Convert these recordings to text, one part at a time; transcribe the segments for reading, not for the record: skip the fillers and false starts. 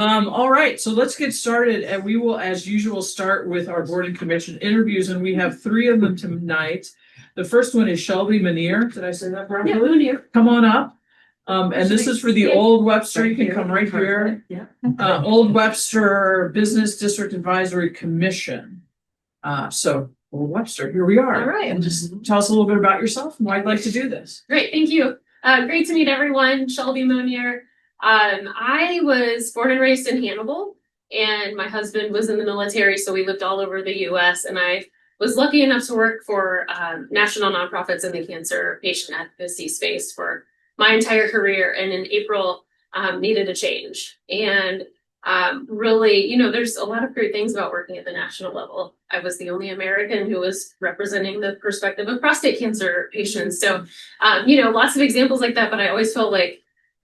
All right, so let's get started, and we will, as usual, start with our board and commission interviews, and we have three of them tonight. The first one is Shelby Manier. Did I say that properly? Yeah, Manier. Come on up. And this is for the Old Webster. You can come right here. Yeah. Old Webster Business District Advisory Commission. So Old Webster, here we are. All right. And just tell us a little bit about yourself and why you'd like to do this. Great, thank you. Great to meet everyone. Shelby Monier. I was born and raised in Hannibal, and my husband was in the military, so we lived all over the U.S. And I was lucky enough to work for national nonprofits in the cancer patient advocacy space for my entire career. And in April, needed a change. And really, you know, there's a lot of great things about working at the national level. I was the only American who was representing the perspective of prostate cancer patients. So, you know, lots of examples like that, but I always felt like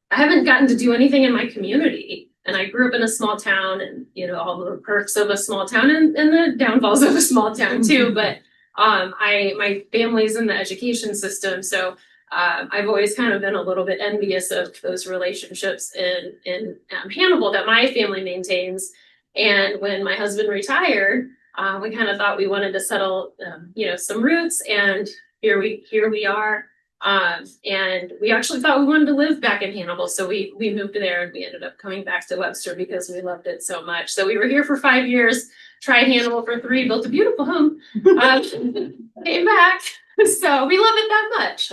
I haven't gotten to do anything in my community. And I grew up in a small town, and, you know, all the perks of a small town and the downfalls of a small town too. But my family's in the education system. So I've always kind of been a little bit envious of those relationships in Hannibal that my family maintains. And when my husband retired, we kind of thought we wanted to settle, you know, some roots, and here we are. And we actually thought we wanted to live back in Hannibal, so we moved there, and we ended up coming back to Webster because we loved it so much. So we were here for 5 years, tried Hannibal for 3, built a beautiful home, came back. So we love it that much.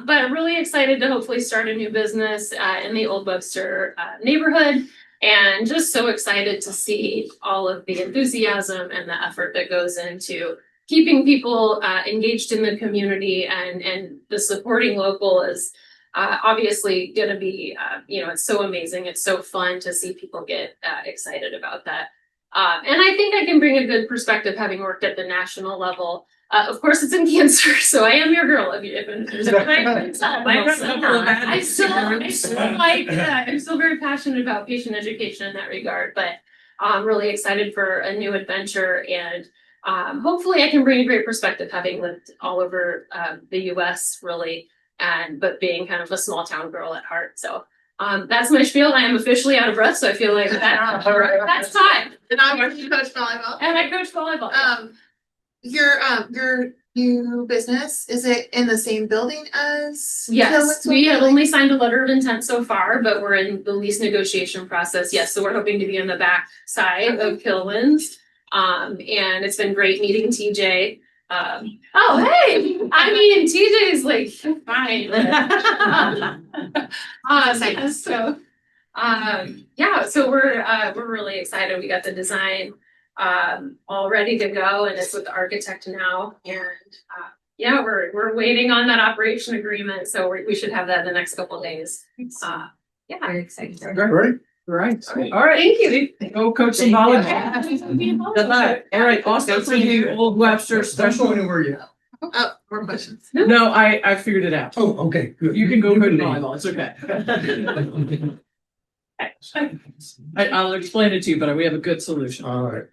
But really excited to hopefully start a new business in the Old Webster neighborhood. And just so excited to see all of the enthusiasm and the effort that goes into keeping people engaged in the community, and the supporting local is obviously going to be, you know, it's so amazing. It's so fun to see people get excited about that. And I think I can bring a good perspective having worked at the national level. Of course, it's in cancer, so I am your girl. I'm still very passionate about patient education in that regard, but I'm really excited for a new adventure, and hopefully I can bring a great perspective having lived all over the US really, but being kind of a small town girl at heart. So that's my spiel. I am officially out of breath, so I feel like that's time. And I'm going to coach volleyball. And I coach volleyball. Your new business, is it in the same building as? Yes, we have only signed a letter of intent so far, but we're in the lease negotiation process. Yes, so we're hoping to be on the back side of Kilwins. And it's been great meeting TJ. Oh, hey, I mean, TJ's like fine. So we're really excited. We got the design all ready to go, and it's with the architect now. And we're waiting on that operation agreement, so we should have that in the next couple of days. Very excited. Right. All right. Thank you. Go coach some volleyball. Good luck. All right. Also for the Old Webster special. When were you? Oh, more questions. No, I figured it out. Oh, okay, good. You can go coach volleyball. It's okay. I'll explain it to you, but we have a good solution. All right.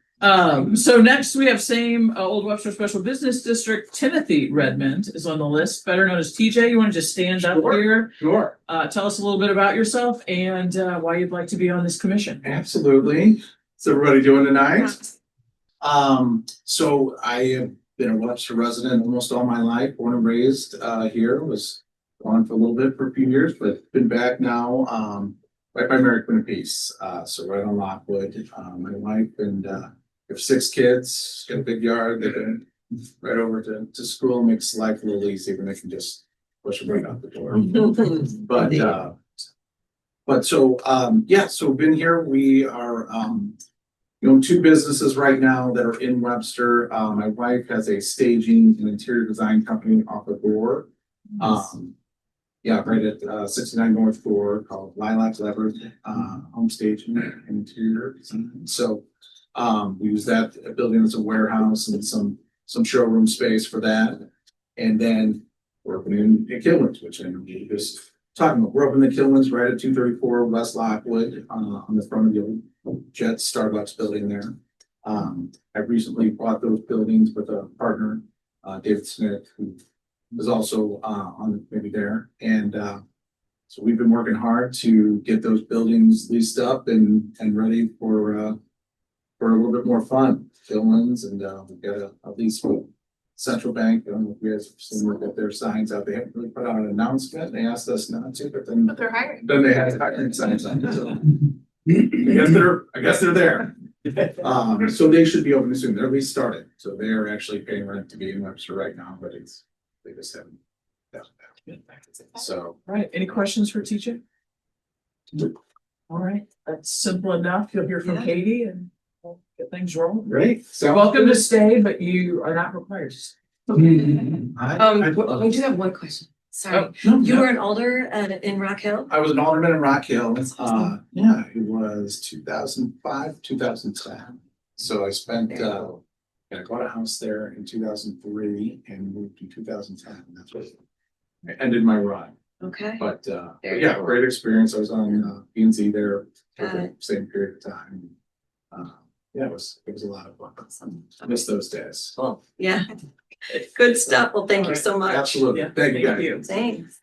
So next we have same Old Webster Special Business District. Timothy Redmond is on the list, better known as TJ. You want to just stand up here? Sure. Tell us a little bit about yourself and why you'd like to be on this commission. Absolutely. What's everybody doing tonight? So I have been a Webster resident almost all my life, born and raised here. Was gone for a little bit for a few years, but been back now. Right by Mary Queen of Peace, so right on Lockwood. My wife and have 6 kids, got a big yard. They've been right over to school. Makes life a little easier when they can just push them right out the door. So been here. We are, 2 businesses right now that are in Webster. My wife has a staging and interior design company off of Gore. Right at 69 North Gore, called Lilac Leopard Home Staging and Interior Design. So we use that building as a warehouse and some showroom space for that. And then we're opening in Kilwins, which I know we just talking about. We're opening the Kilwins right at 234 West Lockwood on the front of the old Jet Starbucks building there. I recently bought those buildings with a partner, David Smith, who was also on the committee there. And So we've been working hard to get those buildings leased up and ready for a little bit more fun, fill-ins, and we've got a lease with Central Bank. I don't know if you guys have seen, look at their signs out. They haven't really put out an announcement. They asked us not to, but They're hiring. then they had hiring signs on it. So I guess they're there. So they should be open soon. They're at least started. So they are actually paying rent to be in Webster right now, but they just haven't. So All right, any questions for teacher? All right, that's simple enough. You'll hear from Yeah. Katie and we'll get things rolling. great. You're So welcome to stay, but you are not required to stay. I do have one question. Sorry. You were an alder in Rock Hill? I was an alderman in Rock Hill. That's awesome. Yeah, it was 2005, 2010. So I spent, I bought a house there in 2003 and moved in 2010. That's what I ended my run. Okay. But Very yeah, cool. great experience. I was on P and Z there for Got the it. same period of time. Yeah, it was a lot of fun. Awesome. I miss those days. Cool. Yeah. Good stuff. Well, thank you so much. Absolutely. Yeah, Thank you guys. Thanks.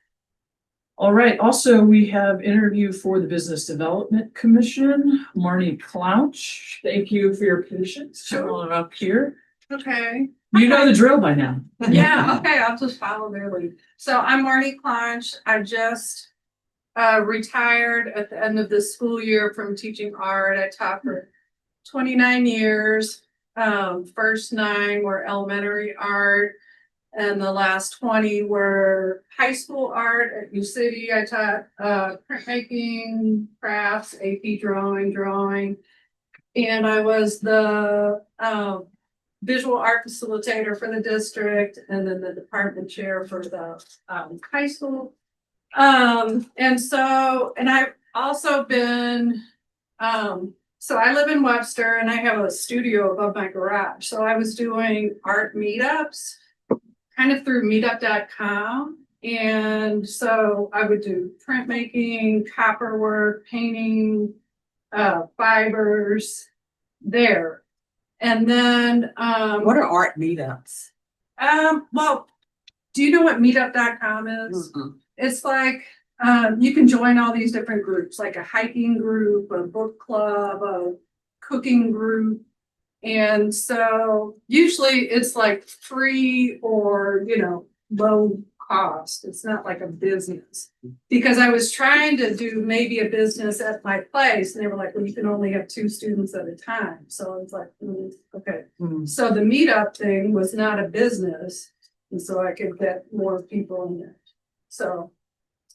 All right, also, we have interview for the Business Development Commission, Marnie Clouch. Thank you for your patience. Showing up here. Okay, You know the drill by now. yeah, okay, I'll just follow their lead. So I'm Marty Clonch. I just retired at the end of this school year from teaching art. I taught for 29 years. First 9 were elementary art, and the last 20 were high school art at U City. I taught printmaking, crafts, AP drawing, and I was the visual art facilitator for the district, and then the department chair for the high school. And I've also been, so I live in Webster and I have a studio above my garage. So I was doing art meetups kind of through meetup.com. And so I would do printmaking, copper work, painting, fibers there. And then, What are art meetups? well, do you know what meetup.com is? Mm-mm. It's like, you can join all these different groups, like a hiking group, a book club, a cooking group. And so usually it's like free or, low cost. It's not like a business. Because I was trying to do maybe a business at my place and they were like, well, you can only have 2 students at a time. So it's like, okay. So the meetup thing was not a business. And so I could get more people in there. So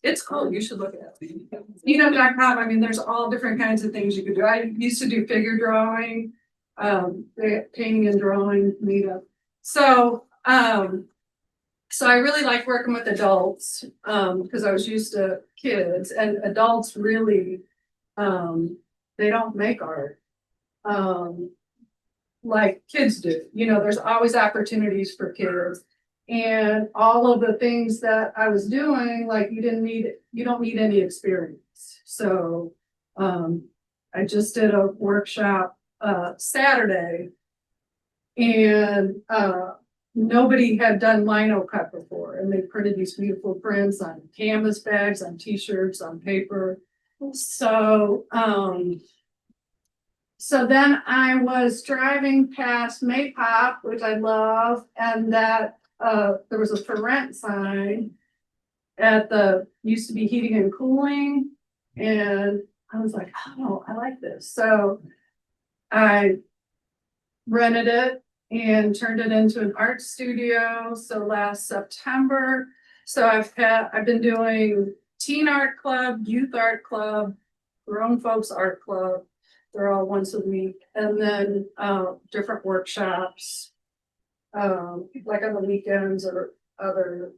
it's cool. You should look at it. Meetup.com. I mean, there's all different kinds of things you could do. I used to do figure drawing, painting and drawing meetup. So I really like working with adults, because I was used to kids, and adults really, they don't make art. Like kids do, there's always opportunities for kids. And all of the things that I was doing, like you don't need any experience. So I just did a workshop Saturday, and nobody had done lino cut before, and they printed these beautiful prints on canvas bags, on t-shirts, on paper. So then I was driving past Maypop, which I love, and that there was a for rent sign at the used to be heating and cooling, and I was like, oh, I like this. So I rented it and turned it into an art studio. So last September, so I've been doing teen art club, youth art club, grown folks art club. They're all once a week, and then different workshops, like on the weekends or other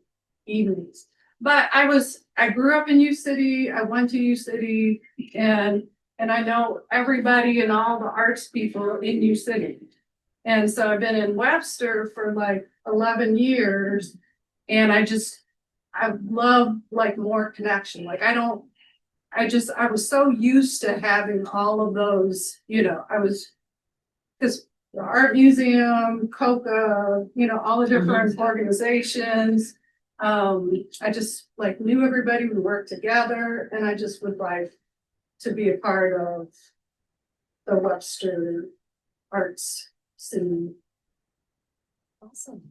evenings. But I grew up in U City. I went to U City, and I know everybody and all the arts people in U City. And so I've been in Webster for like 11 years, and I love like more connection. Like I was so used to having all of those, because the art museum, COCA, all the different organizations, I just like knew everybody, we worked together, and I just would like to be a part of the Webster arts scene. Awesome.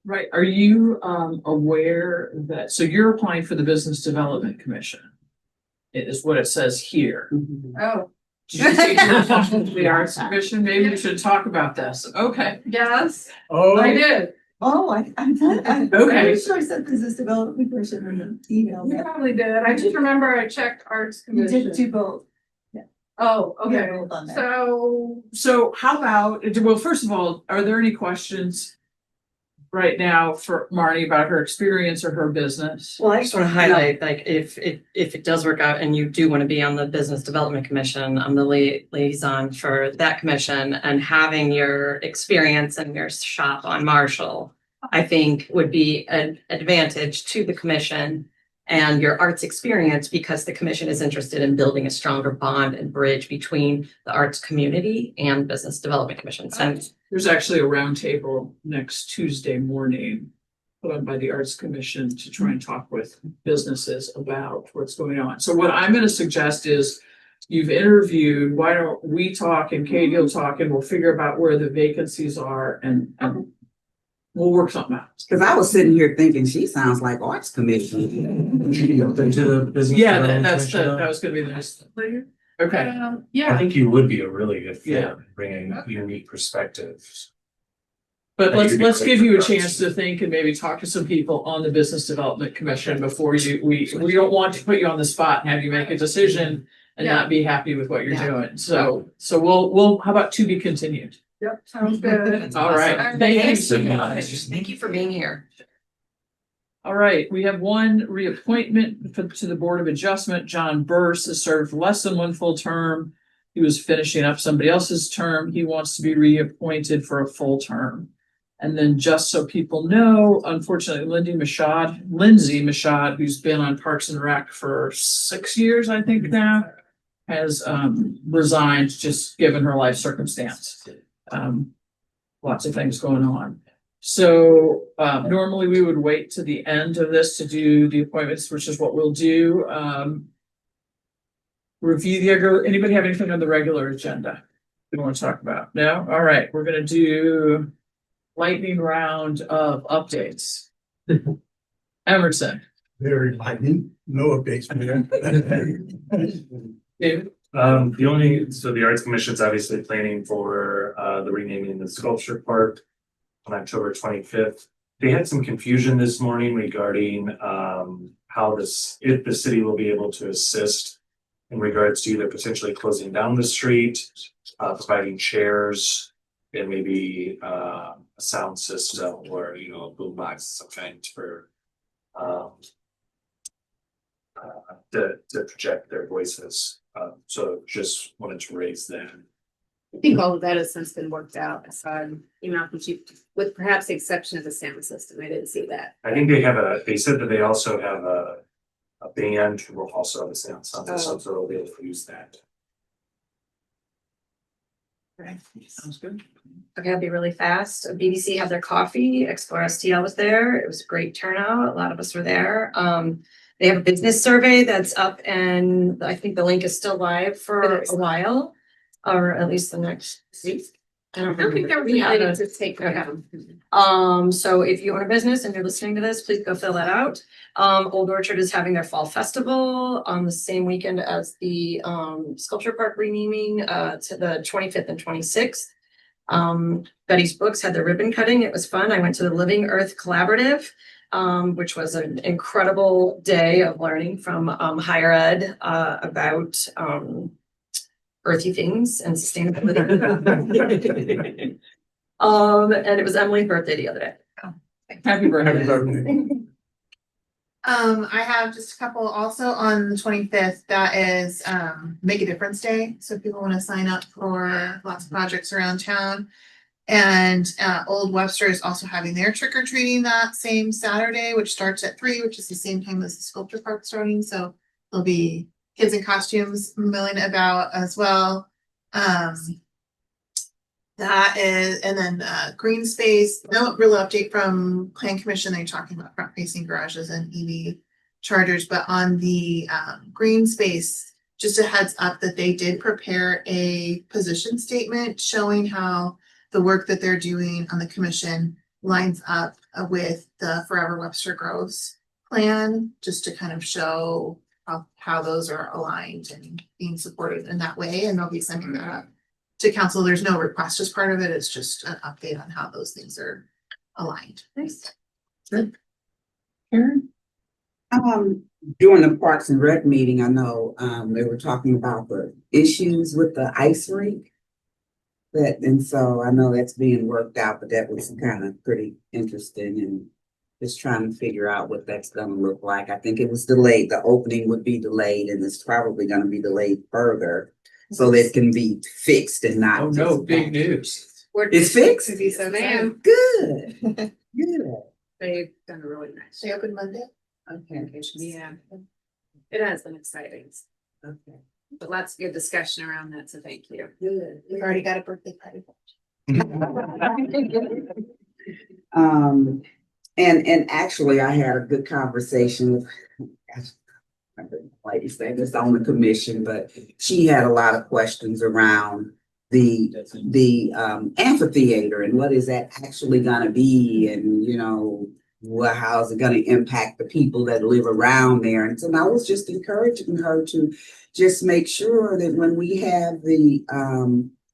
Right, are you aware that, so you're applying for the Business Development Commission? It is what it says here. Oh, Did you say you were applying to the Arts Commission? Maybe we should talk about this. Okay. yes, Oh. I did. Oh, I'm Okay. pretty sure I said business development person in the email. You probably did. I just remember I checked arts You commission. did do both. Oh, You okay. have both on there. So, How about, well, first of all, are there any questions right now for Marnie about her experience or her business? Well, I just want to highlight, like, if it does work out and you do want to be on the Business Development Commission, I'm the liaison for that commission, and having your experience and your shop on Marshall, I think would be an advantage to the commission and your arts experience, because the commission is interested in building a stronger bond and bridge between the arts community and Business Development Commission. So There's actually a roundtable next Tuesday morning put on by the Arts Commission to try and talk with businesses about what's going on. So what I'm going to suggest is you've interviewed, why don't we talk and Katie will talk and we'll figure out where the vacancies are and we'll work something out. Cause I was sitting here thinking, she sounds like arts commission. Yeah, that was going to be the next. Okay. I yeah, think you would be a really good fit, Yeah. bringing unique perspectives. But I think let's it'd be give great you a for us. chance to think and maybe talk to some people on the Business Development Commission before we don't want to put you on the spot and have you make a decision and not be happy with what you're Yeah. doing. So we'll, how about to be continued? yep, sounds good. All right. Thank you so much. thank you for being here. All right, we have one reappointment to the Board of Adjustment. John Burse has served less than one full term. He was finishing up somebody else's term. He wants to be reappointed for a full term. And then just so people know, unfortunately, Lindsay Mashad, who's been on Parks and Rec for 6 years, I think now, has resigned, just given her life circumstance. Lots of things going on. So normally we would wait to the end of this to do the appointments, which is what we'll do. Review the, anybody have anything on the regular agenda we want to talk about? No? All right, we're gonna do lightning round of updates. Emerson, Very lightning, no updates, man. David, The Arts Commission's obviously planning for the renaming of the sculpture park on October 25th. They had some confusion this morning regarding if the city will be able to assist in regards to either potentially closing down the street, providing chairs, and maybe a sound system or, a boom box of some kind for to project their voices. So just wanted to raise that. I think all of that has since been worked out, aside, with perhaps the exception of the sound system. I didn't see that. I think they said that they also have a band who will also have a sound system, so they'll be able to use that. sounds good. Okay, I'll be really fast. BBC had their coffee. Explore STL was there. It was a great turnout. A lot of us were there. They have a business survey that's up, and I think the link is still live for a while, or at least the next week. I don't think there was We had anything a- to take. Okay. So if you own a business and you're listening to this, please go fill that out. Old Orchard is having their fall festival on the same weekend as the sculpture park renaming to the 25th and 26th. Betty's Books had the ribbon cutting. It was fun. I went to the Living Earth Collaborative, which was an incredible day of learning from higher ed about earthy things and sustainability. And it was Emily's birthday the other day. Happy birthday. I have just a couple also on the 25th. That is Make a Difference Day. So people want to sign up for lots of projects around town. And Old Webster is also having their trick or treating that same Saturday, which starts at 3, which is the same time as the sculpture park starting. So there'll be kids in costumes milling about as well. That is, and then green space, no real update from plan commission. They're talking about front facing garages and EV chargers, but on the green space, just a heads up that they did prepare a position statement showing how the work that they're doing on the commission lines up with the Forever Webster Groves plan, just to kind of show how those are aligned and being supported in that way. And they'll be sending that up to council. There's no request as part of it. It's just an update on how those things are aligned. Nice. Karen? During the Parks and Rec meeting, I know, they were talking about the issues with the ice rink. And so I know that's being worked out, but that was kind of pretty interesting and just trying to figure out what that's gonna look like. I think it was delayed. The opening would be delayed and it's probably gonna be delayed further so that it can be fixed and not. Oh, no, just big back. news. It's fixed? To be so ma'am. Good. Good. They've done a really nice They job. open Monday. Okay. Yeah. It has been exciting, Okay. but lots of good discussion around that, so thank you. Good. We've already got a birthday party. And actually I had a good conversation with, I don't like to say this on the commission, but she had a lot of questions around the amphitheater and what is that actually gonna be, and you know, how is it gonna impact the people that live around there? And so I was just encouraging her to just make sure that when we have the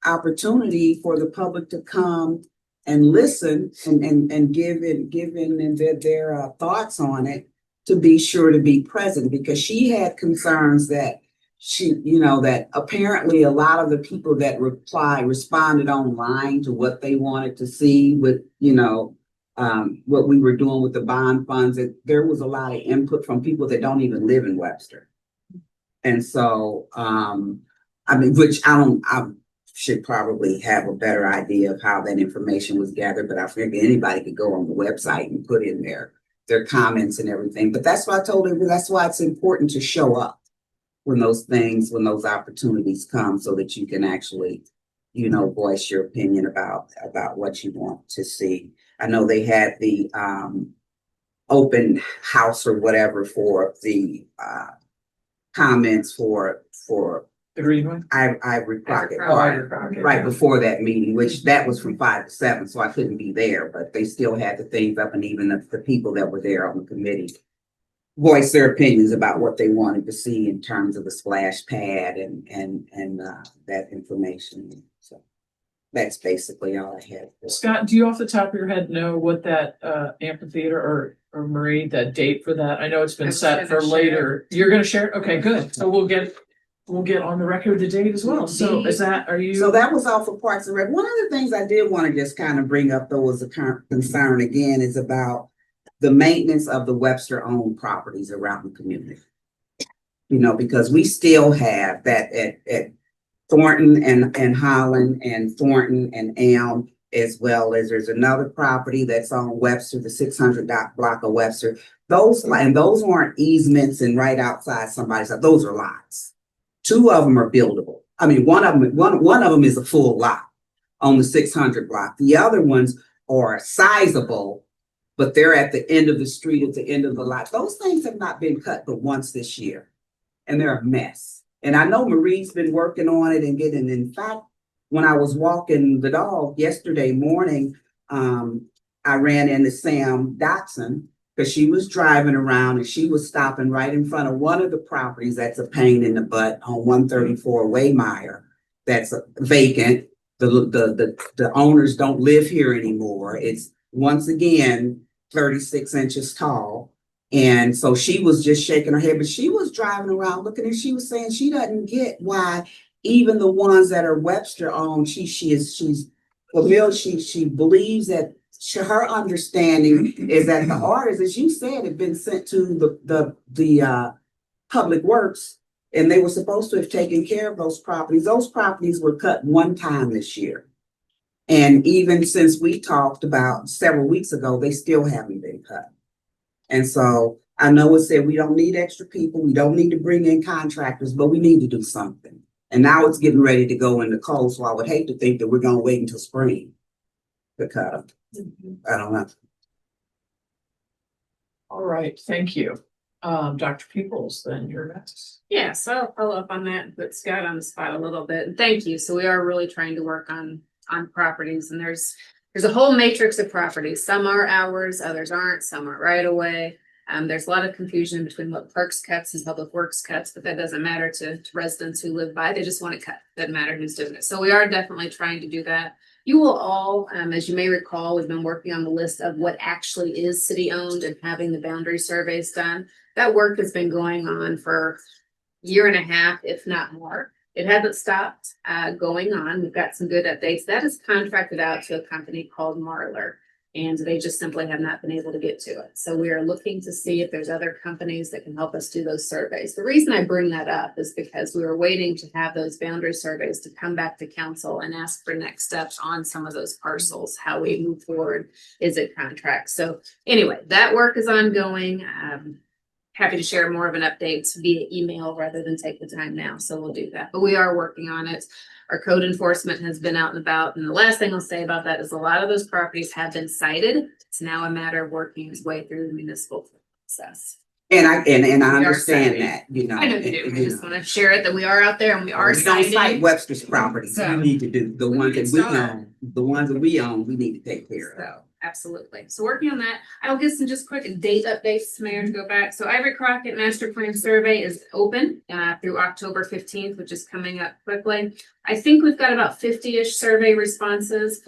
opportunity for the public to come and listen and give in their thoughts on it, to be sure to be present, because she had concerns that that apparently a lot of the people that responded online to what they wanted to see with, what we were doing with the bond funds, that there was a lot of input from people that don't even live in Webster. And so, which I should probably have a better idea of how that information was gathered, but I figured anybody could go on the website and put in their comments and everything. But that's why I told her, that's why it's important to show up when those opportunities come, so that you can actually, voice your opinion about what you want to see. I know they had the open house or whatever for the comments for The green one? Ivory Crockett Oh, Ivory Park, Crockett. right before that meeting, which that was from 5 to 7, so I couldn't be there, but they still had the things up, and even the people that were there on the committee voiced their opinions about what they wanted to see in terms of the splash pad and that information. So that's basically all I had. Scott, do you off the top of your head know what that amphitheater or Marie, that date for that? I know it's been I'm set gonna for share later. You're gonna share it? Okay, good. So we'll get on the record the date as well. So is that, So that was all for Parks and Rec. One of the things I did want to just kind of bring up, though, was a current concern again, is about the maintenance of the Webster owned properties around the community. Because we still have that at Thornton and Holland and Thornton and Elm, as well as there's another property that's on Webster, the 600 block of Webster. Those aren't easements and right outside somebody's house. Those are lots. 2 of them are buildable. I mean, one of them is a full lot on the 600 block. The other ones are sizable, but they're at the end of the street, at the end of the lot. Those things have not been cut but once this year, and they're a mess. And I know Marie's been working on it and getting, in fact, when I was walking the dog yesterday morning, I ran into Sam Dotson, because she was driving around and she was stopping right in front of one of the properties that's a pain in the butt on 134 Waymire that's vacant. The owners don't live here anymore. It's once again 36 inches tall. And so she was just shaking her head, but she was driving around looking, and she was saying she doesn't get why even the ones that are Webster owned, she's familiar, she believes that her understanding is that the orders, as you said, have been sent to the public works, and they were supposed to have taken care of those properties. Those properties were cut one time this year. And even since we talked about several weeks ago, they still haven't been cut. And so I know it said we don't need extra people, we don't need to bring in contractors, but we need to do something. And now it's getting ready to go in the cold, so I would hate to think that we're gonna wait until spring to cut them. I don't know. All right, thank you. Dr. Peoples, then you're next. Yeah, so I'll follow up on that, and put Scott on the spot a little bit. And thank you. So we are really trying to work on properties, and there's a whole matrix of properties. Some are ours, others aren't, some are right away. There's a lot of confusion between what Parks cuts and Public Works cuts, but that doesn't matter to residents who live by. They just want it cut. Doesn't matter who's doing it. So we are definitely trying to do that. You will all, as you may recall, we've been working on the list of what actually is city owned and having the boundary surveys done. That work has been going on for a year and a half, if not more. It hasn't stopped going on. We've got some good updates. That is contracted out to a company called Marler, and they just simply have not been able to get to it. So we are looking to see if there's other companies that can help us do those surveys. The reason I bring that up is because we were waiting to have those boundary surveys to come back to council and ask for next steps on some of those parcels, how we move forward. Is it contract? So anyway, that work is ongoing. Happy to share more of an update via email rather than take the time now. So we'll do that, but we are working on it. Our code enforcement has been out and about. And the last thing I'll say about that is a lot of those properties have been cited. It's now a matter of working its way through the municipal process. And I understand citing. that, you know. I know you do. I just want to share it that we are out there and we are We don't citing. cite Webster's properties. So, We need to do the we ones can that we start. own, the ones that we own, we need to take care of. So absolutely. So working on that. I'll give some just quick date updates, Mayor, to go back. So Ivory Crockett Master Plan Survey is open through October 15th, which is coming up quickly. I think we've got about 50-ish survey responses.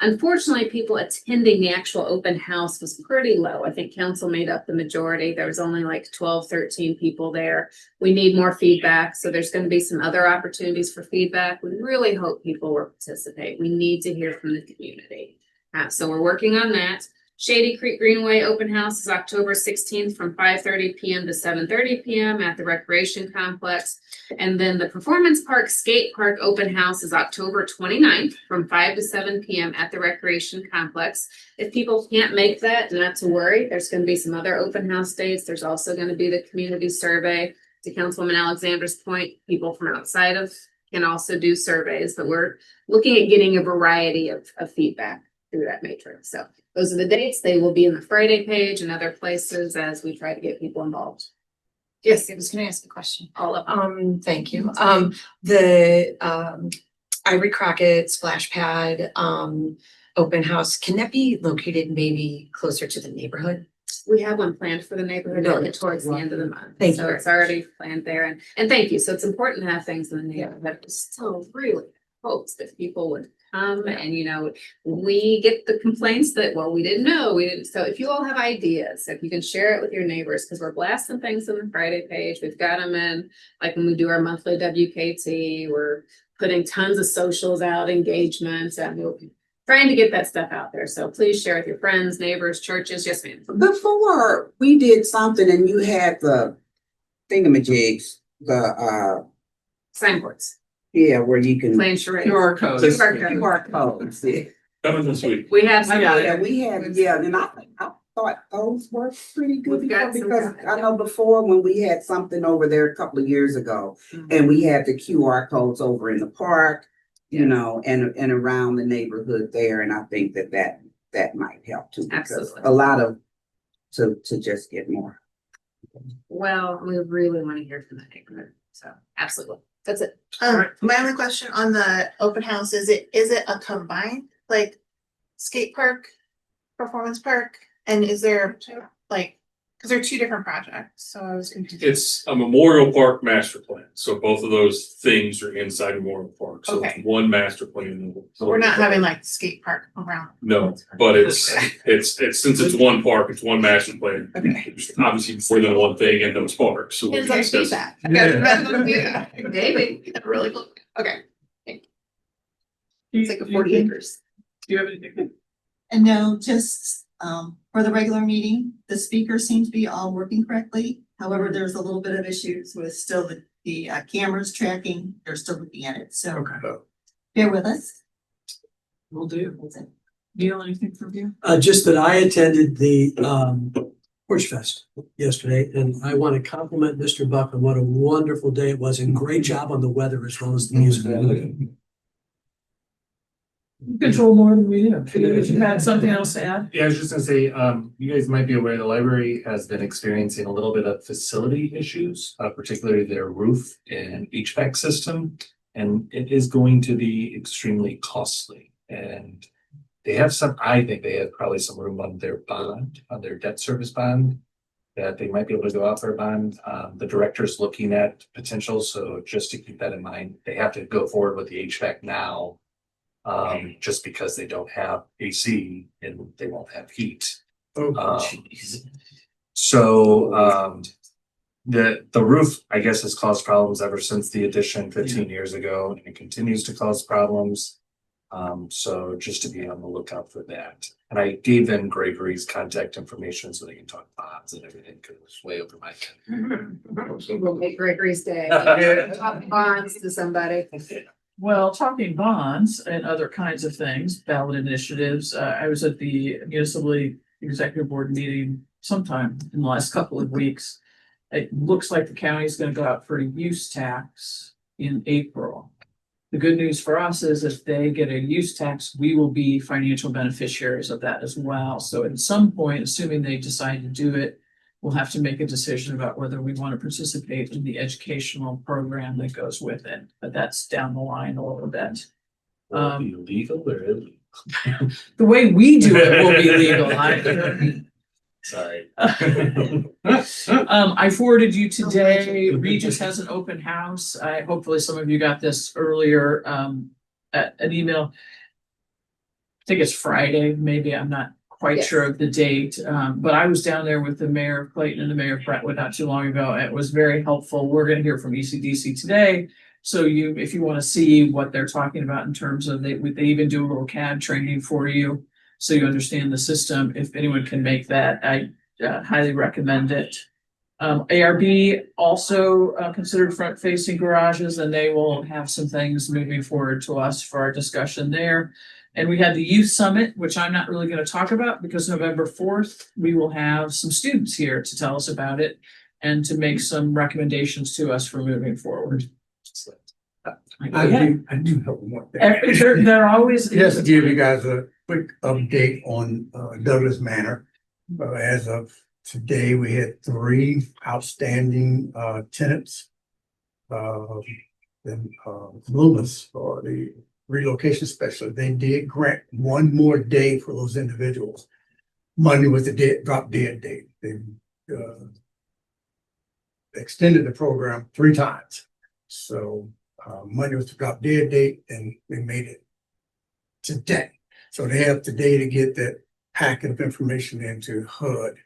Unfortunately, people attending the actual open house was pretty low. I think council made up the majority. There was only like 12, 13 people there. We need more feedback. So there's going to be some other opportunities for feedback. We really hope people will participate. We need to hear from the community. So we're working on that. Shady Creek Greenway open house is October 16th from 5:30 p.m. to 7:30 p.m. at the Recreation Complex. And then the Performance Park Skate Park open house is October 29th from 5 to 7 p.m. at the Recreation Complex. If people can't make that, not to worry. There's going to be some other open house dates. There's also going to be the community survey. To Councilwoman Alexander's point, people from outside of can also do surveys, but we're looking at getting a variety of feedback through that matrix. So those are the dates. They will be in the Friday page and other places as we try to get people involved. Yes, I was gonna ask a question. All of them. Thank you. The Ivory Crockett splash pad open house, can that be located maybe closer to the neighborhood? We have one planned for the neighborhood towards the end of the month. Thank So you. it's already planned there. And thank you. So it's important to have things in the neighborhood. But still really hopes that people would come and, you know, we get the complaints that, well, we didn't know. We didn't. So if you all have ideas, if you can share it with your neighbors, because we're blasting things on the Friday page. We've got them in, like when we do our monthly WKT, we're putting tons of socials out, engagements, and we'll be trying to get that stuff out there. So please share with your friends, neighbors, churches. Yes, ma'am. Before we did something and you had the thingamajigs, the Signboards, yeah, where you can. plan charades. QR codes. QR codes, yeah. Coming this week. We have some. Yeah, Yeah, we had, yeah, and I thought those were pretty good We've got because some- I know before when we had something over there a couple of years ago and we had the QR codes over in the park, you know, and around the neighborhood there, and I think that might help too. Because Absolutely. a lot of, to just get more. Well, we really want to hear from the neighborhood. So absolutely. That's it. My only question on the open house, is it a combined, like, skate park, performance park? And is there, like, because they're two different projects, so I was confused. It's a Memorial Park master plan, so both of those things are inside Memorial Park, so Okay. it's one master plan. So we're not having like skate park around. No, but it's since it's one park, it's one master plan. Okay. There's obviously more than one thing in those parks, so. It's like that's- feedback. Yeah. Maybe. Really cool. Okay. It's It's like a 40 acres. Do you have anything? And no, just for the regular meeting, the speakers seem to be all working correctly. However, there's a little bit of issues with still the cameras tracking. They're still looking at it. So Okay. bear with us. Will do. Neil, anything from you? Just that I attended the Porch Fest yesterday, and I want to compliment Mr. Buck on what a wonderful day it was, and great job on the weather as well as the music. You control more than we do. If you had something else to add? Yeah, I was just gonna say, you guys might be aware the library has been experiencing a little bit of facility issues, particularly their roof and HVAC system. And it is going to be extremely costly. And they have I think they have probably some room on their bond, on their debt service bond, that they might be able to go out for a bond. The director's looking at potential, so just to keep that in mind, they have to go forward with the HVAC now. Just because they don't have AC and they won't have heat. So the roof, I guess, has caused problems ever since the addition 15 years ago, and it continues to cause problems. So just to be on the lookout for that. And I gave them Gregory's contact information so they can talk bonds and everything, because it was way over my head. We'll make Gregory's day. Talk bonds to somebody. Well, talking bonds and other kinds of things, ballot initiatives, I was at the municipal executive board meeting sometime in the last couple of weeks. It looks like the county is going to go out for a use tax in April. The good news for us is if they get a use tax, we will be financial beneficiaries of that as well. So at some point, assuming they decide to do it, we'll have to make a decision about whether we want to participate in the educational program that goes with it. But that's down the line a little bit. Will it be legal or illegal? The way we do it will be legal. Sorry. I forwarded you today. Regis has an open house. Hopefully some of you got this earlier, an email. I think it's Friday, maybe. I'm not quite sure of the date. But I was down there with the mayor of Clayton and the mayor of Brentwood not too long ago. It was very helpful. We're going to hear from ECDC today. So if you want to see what they're talking about in terms of, they even do a little CAD training for you, so you understand the system. If anyone can make that, I highly recommend it. ARB also considered front-facing garages, and they will have some things moving forward to us for our discussion there. And we had the youth summit, which I'm not really going to talk about because November 4th, we will have some students here to tell us about it and to make some recommendations to us for moving forward. I do have one thing. They're always Just to give you guys a quick update on Douglas Manor. As of today, we had 3 outstanding tenants. Loomis, or the relocation specialist, they did grant 1 more day for those individuals. Monday was the drop dead date. They extended the program 3 times. So Monday was the drop dead date, and they made it today. So they have today to get that packet of information into HUD.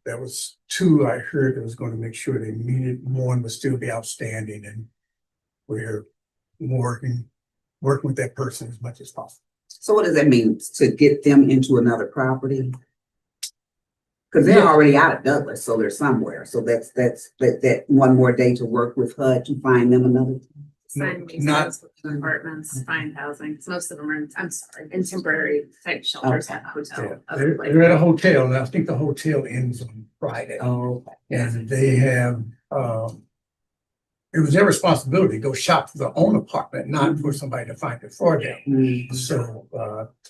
There was 2 I heard that was going to make sure they needed. 1 would still be outstanding, and we're working with that person as much as possible. So what does that mean, to get them into another property? Because they're already out of Douglas, so they're somewhere. So that's that 1 more day to work with HUD to find them another. Sign not- leases with apartments, find housing. Most of them are, in temporary type shelters at the hotel. Yeah, they're at a hotel, and I think the hotel ends on Friday. Oh, And they have, it was their responsibility to go shop for their own apartment, not for somebody to find it for them. So,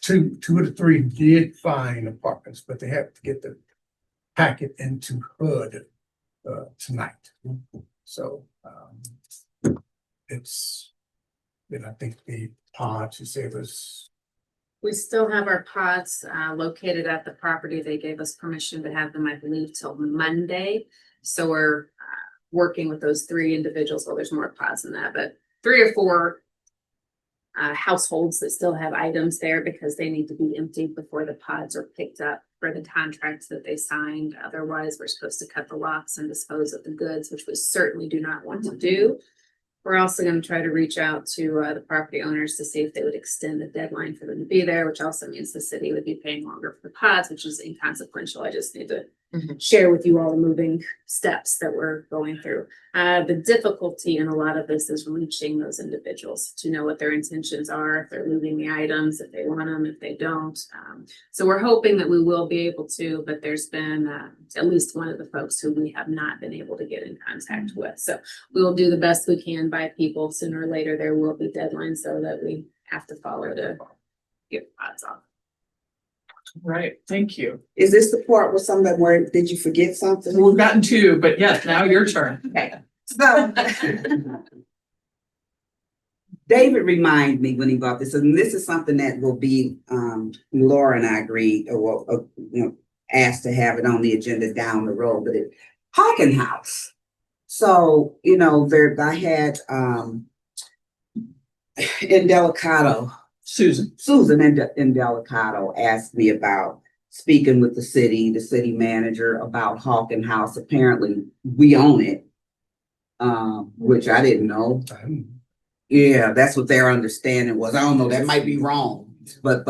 2 of the 3 did find apartments, but they have to get the packet into HUD tonight. So, it's, I think the pods, you say, was. We still have our pods located at the property. They gave us permission to have them, I believe, till Monday. So we're working with those 3 individuals. Well, there's more pods than that, but 3 or 4 households that still have items there because they need to be emptied before the pods are picked up for the contracts that they signed. Otherwise, we're supposed to cut the locks and dispose of the goods, which we certainly do not want to do. We're also going to try to reach out to the property owners to see if they would extend the deadline for them to be there, which also means the city would be paying longer for the pods, which is inconsequential. I just need to share with you all the moving steps that we're going through. The difficulty in a lot of this is reaching those individuals to know what their intentions are, if they're moving the items, if they want them, if they don't. So we're hoping that we will be able to, but there's been at least one of the folks who we have not been able to get in contact with. So we will do the best we can by people. Sooner or later, there will be deadlines so that we have to follow to get odds off. Right, thank you. Is this the part with something where, did you forget something? We've gotten two, but yes, now your turn. Okay, so David reminded me when he bought this, and this is something that will be, Laura and I agreed, or asked to have it on the agenda down the road, but Hawken House. So, I had, in Delicato, Susan in Delicato asked me about speaking with the city manager about Hawken House. Apparently we own it, which I didn't know. Yeah, that's what their understanding was. I don't know, that might be wrong, but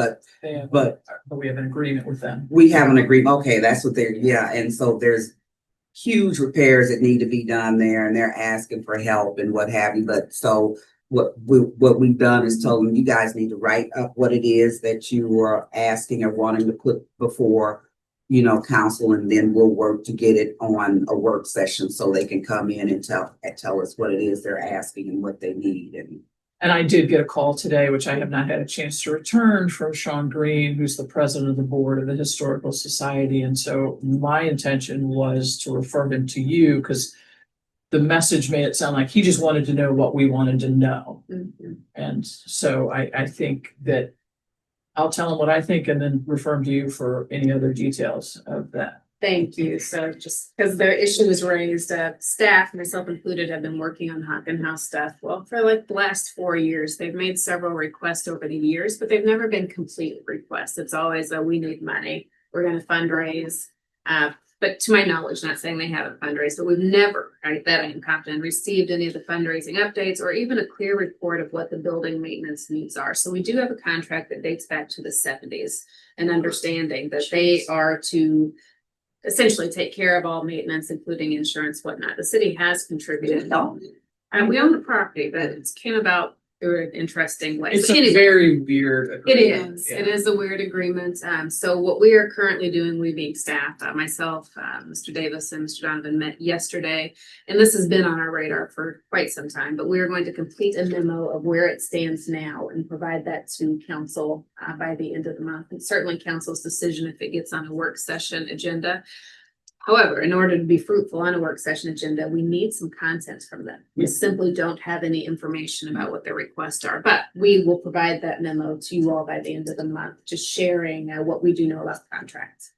we have an agreement with them. we have an agreement. Okay, that's what and so there's huge repairs that need to be done there, and they're asking for help and what have you. But so what we've done is told them, you guys need to write up what it is that you are asking or wanting to put before, council, and then we'll work to get it on a work session so they can come in and tell us what it is they're asking and what they need. And I did get a call today, which I have not had a chance to return, from Sean Green, who's the president of the board of the Historical Society. And so my intention was to refer him to you, because the message made it sound like he just wanted to know what we wanted to know. Mm-hmm. And so I think that I'll tell him what I think and then refer him to you for any other details of that. Thank you. So just because the issue was raised, staff, myself included, have been working on Hawken House stuff. Well, for like the last 4 years, they've made several requests over the years, but they've never been complete requests. It's always we need money, we're going to fundraise. But to my knowledge, not saying they haven't fundraised, but we've never, that I am confident, received any of the fundraising updates or even a clear report of what the building maintenance needs are. So we do have a contract that dates back to the 70s, and understanding that they are to essentially take care of all maintenance, including insurance, whatnot. The city has contributed. And we own the property, but it's came about through an interesting way. It's So a anyway, very weird agreement. it is. Yeah. It is a weird agreement. So what we are currently doing, we being staff, myself, Mr. Davis and Mr. Donovan met yesterday, and this has been on our radar for quite some time, but we are going to complete a memo of where it stands now and provide that to council by the end of the month. And certainly council's decision if it gets on a work session agenda. However, in order to be fruitful on a work session agenda, we need some content from them. We simply don't have any information about what their requests are, but we will provide that memo to you all by the end of the month, just sharing what we do know about the contract.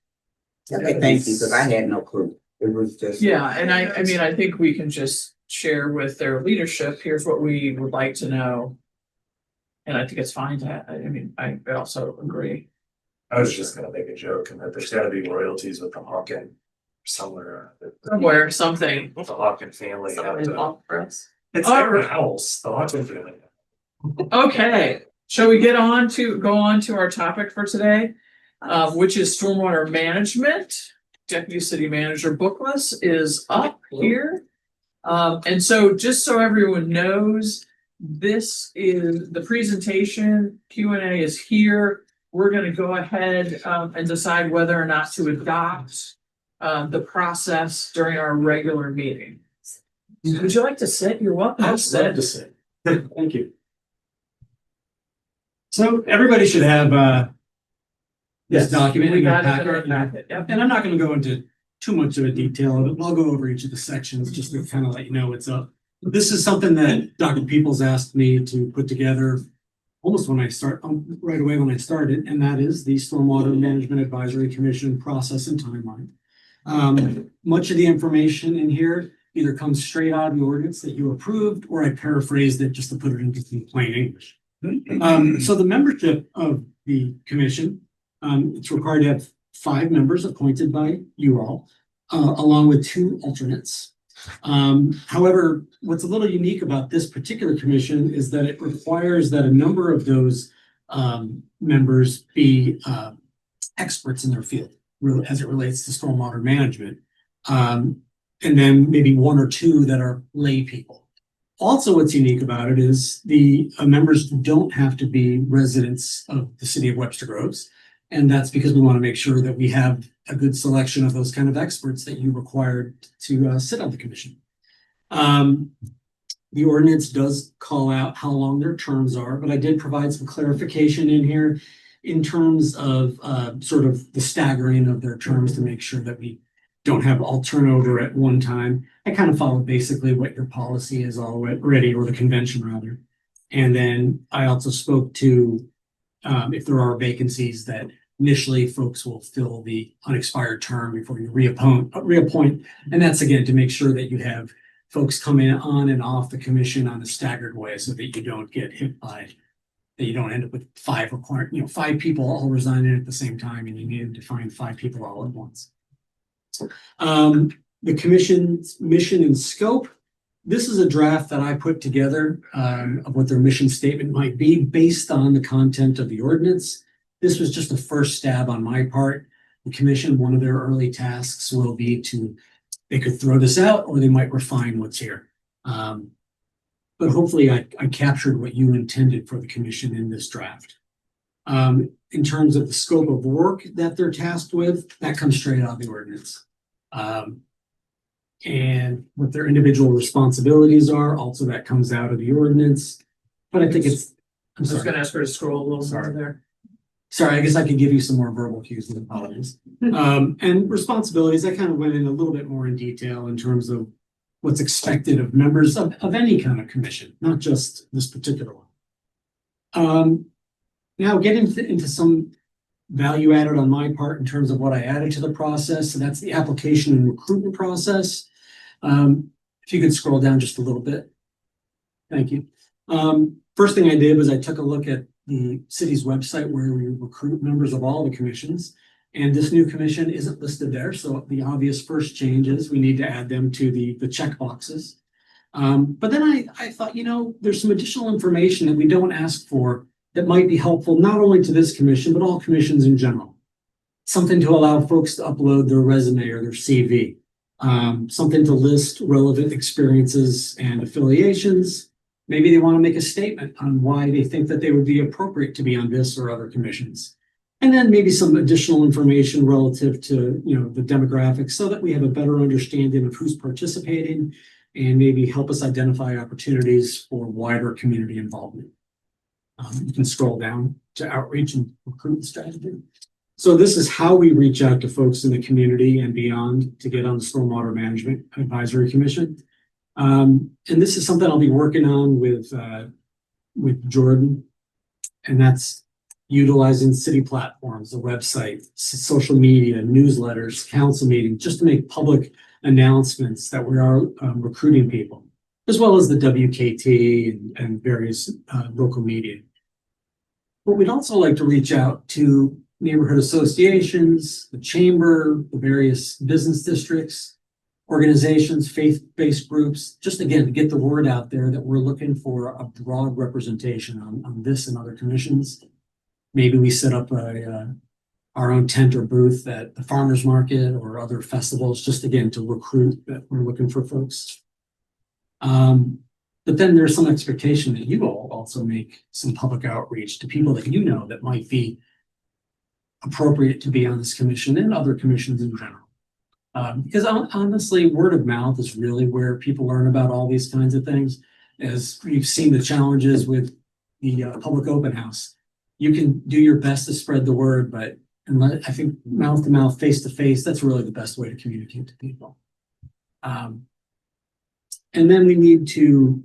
Okay, thank you, because I had no clue. It was just. Yeah, and I mean, I think we can just share with their leadership, here's what we would like to know. And I think it's fine to, I also agree. I was just gonna make a joke, and that there's gotta be royalties with the Hawken somewhere. Something. The Hawken family. Someone involved for us. It's All their right. house, the Hawken family. Okay, shall we go on to our topic for today, which is stormwater management. Deputy City Manager Bookless is up here. And so just so everyone knows, this is the presentation, Q&A is here. We're gonna go ahead and decide whether or not to adopt the process during our regular meeting. Would you like to sit? You're welcome. I'd love to sit. Thank you. So everybody should have this document in their packet. Yep. And I'm not going to go into too much of a detail of it. I'll go over each of the sections just to kind of let you know what's up. This is something that Dr. Peoples asked me to put together almost when I start, right away when I started, and that is the Stormwater Management Advisory Commission process and timeline. Much of the information in here either comes straight out of the ordinance that you approved, or I paraphrased it just to put it into plain English. So the membership of the commission, it's required to have 5 members appointed by you all, along with 2 alternates. However, what's a little unique about this particular commission is that it requires that a number of those members be experts in their field. as it relates to stormwater management. And then maybe one or two that are lay people. Also, what's unique about it is the members don't have to be residents of the city of Webster Groves. And that's because we want to make sure that we have a good selection of those kind of experts that you required to sit on the commission. The ordinance does call out how long their terms are, but I did provide some clarification in here in terms of sort of the staggering of their terms to make sure that we don't have all turnover at one time. I kind of followed basically what your policy is already, or the convention rather. And then I also spoke to if there are vacancies that initially folks will fill the unexpired term before you reappoint. And that's again to make sure that you have folks coming on and off the commission on a staggered way so that you don't get hit by, that you don't end up with five people all resigning at the same time and you need to find 5 people all at once. The commission's mission and scope. This is a draft that I put together of what their mission statement might be based on the content of the ordinance. This was just a first stab on my part. The commission, one of their early tasks will be they could throw this out or they might refine what's here. But hopefully I captured what you intended for the commission in this draft. In terms of the scope of work that they're tasked with, that comes straight out of the ordinance. And what their individual responsibilities are, also that comes out of the ordinance. But I think it's, I was gonna ask her to scroll a little more there. Sorry, I guess I could give you some more verbal cues and apologies. And responsibilities, I kind of went in a little bit more in detail in terms of what's expected of members of any kind of commission, not just this particular one. Now getting into some value added on my part in terms of what I added to the process. So that's the application and recruitment process. If you could scroll down just a little bit. Thank you. First thing I did was I took a look at the city's website where we recruit members of all the commissions. And this new commission isn't listed there. So the obvious first change is we need to add them to the check boxes. But then I thought, there's some additional information that we don't ask for that might be helpful, not only to this commission, but all commissions in general. Something to allow folks to upload their resume or their CV. Something to list relevant experiences and affiliations. Maybe they want to make a statement on why they think that they would be appropriate to be on this or other commissions. And then maybe some additional information relative to, the demographics so that we have a better understanding of who's participating and maybe help us identify opportunities for wider community involvement. You can scroll down to outreach and recruitment strategy. So this is how we reach out to folks in the community and beyond to get on the Stormwater Management Advisory Commission. And this is something I'll be working on with Jordan, and that's utilizing city platforms, the website, social media, newsletters, council meetings, just to make public announcements that we are recruiting people, as well as the WKT and various local media. But we'd also like to reach out to neighborhood associations, the chamber, the various business districts, organizations, faith-based groups, just again, to get the word out there that we're looking for a broad representation on this and other commissions. Maybe we set up our own tent or booth at the farmers market or other festivals, just again, to recruit that we're looking for folks. But then there's some expectation that you all also make some public outreach to people that that might be appropriate to be on this commission and other commissions in general. Because honestly, word of mouth is really where people learn about all these kinds of things. As we've seen the challenges with the public open house, you can do your best to spread the word, but I think mouth to mouth, face to face, that's really the best way to communicate to people. And then we need to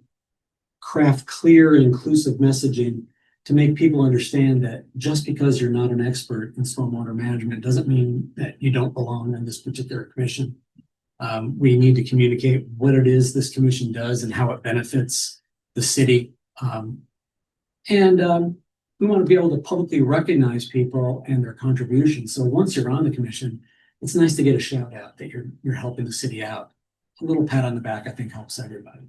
craft clear and inclusive messaging to make people understand that just because you're not an expert in stormwater management doesn't mean that you don't belong in this particular commission. We need to communicate what it is this commission does and how it benefits the city. We want to be able to publicly recognize people and their contributions. So once you're on the commission, it's nice to get a shout out that you're helping the city out. A little pat on the back, I think, helps everybody.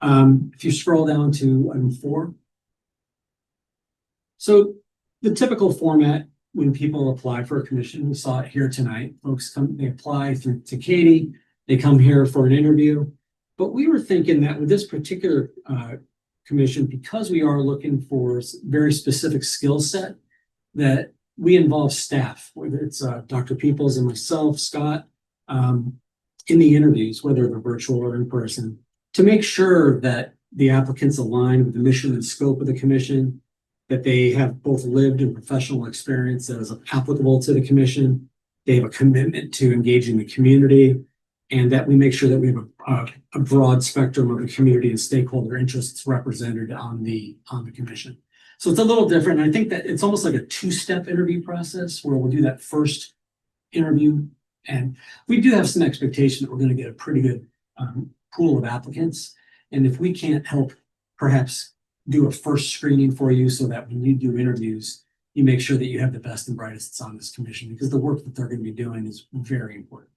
If you scroll down to item 4. So the typical format when people apply for a commission. We saw it here tonight. Folks come, they apply through to Katie, they come here for an interview. But we were thinking that with this particular commission, because we are looking for very specific skill set, that we involve staff, whether it's Dr. Peoples and myself, Scott, in the interviews, whether they're virtual or in person, to make sure that the applicants align with the mission and scope of the commission, that they have both lived and professional experience that is applicable to the commission, they have a commitment to engaging the community, and that we make sure that we have a broad spectrum of the community and stakeholder interests represented on the commission. So it's a little different. I think that it's almost like a two-step interview process where we'll do that first interview, and we do have some expectation that we're going to get a pretty good pool of applicants. And if we can't help perhaps do a first screening for you so that when you do interviews, you make sure that you have the best and brightest on this commission, because the work that they're going to be doing is very important.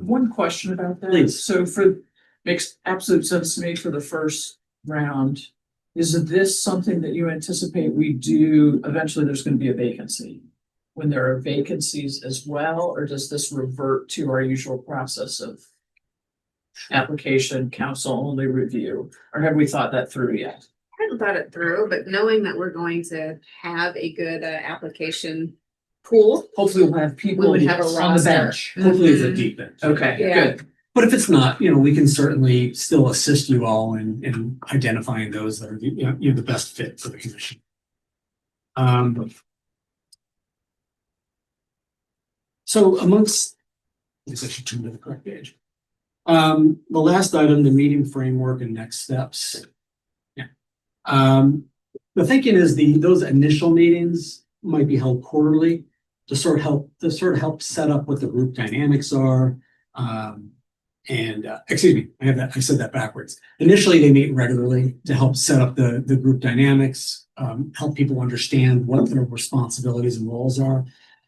One question about that. Please. So makes absolute sense to me for the first round. Is this something that you anticipate we do eventually? There's going to be a vacancy when there are vacancies as well, or does this revert to our usual process of application, council only review, or have we thought that through yet? I haven't thought it through, but knowing that we're going to have a good application pool. Hopefully we'll have people We would have a on the roster. bench. Hopefully it's a deep bench. Okay, Yeah. good. But if it's not, we can certainly still assist you all in identifying those that are the best fit for the commission. So amongst, I guess I should turn to the correct page. The last item, the meeting framework and next steps. Yeah. The thinking is those initial meetings might be held quarterly to sort of help set up what the group dynamics are. Excuse me, I said that backwards. Initially, they meet regularly to help set up the group dynamics, help people understand what their responsibilities and roles are.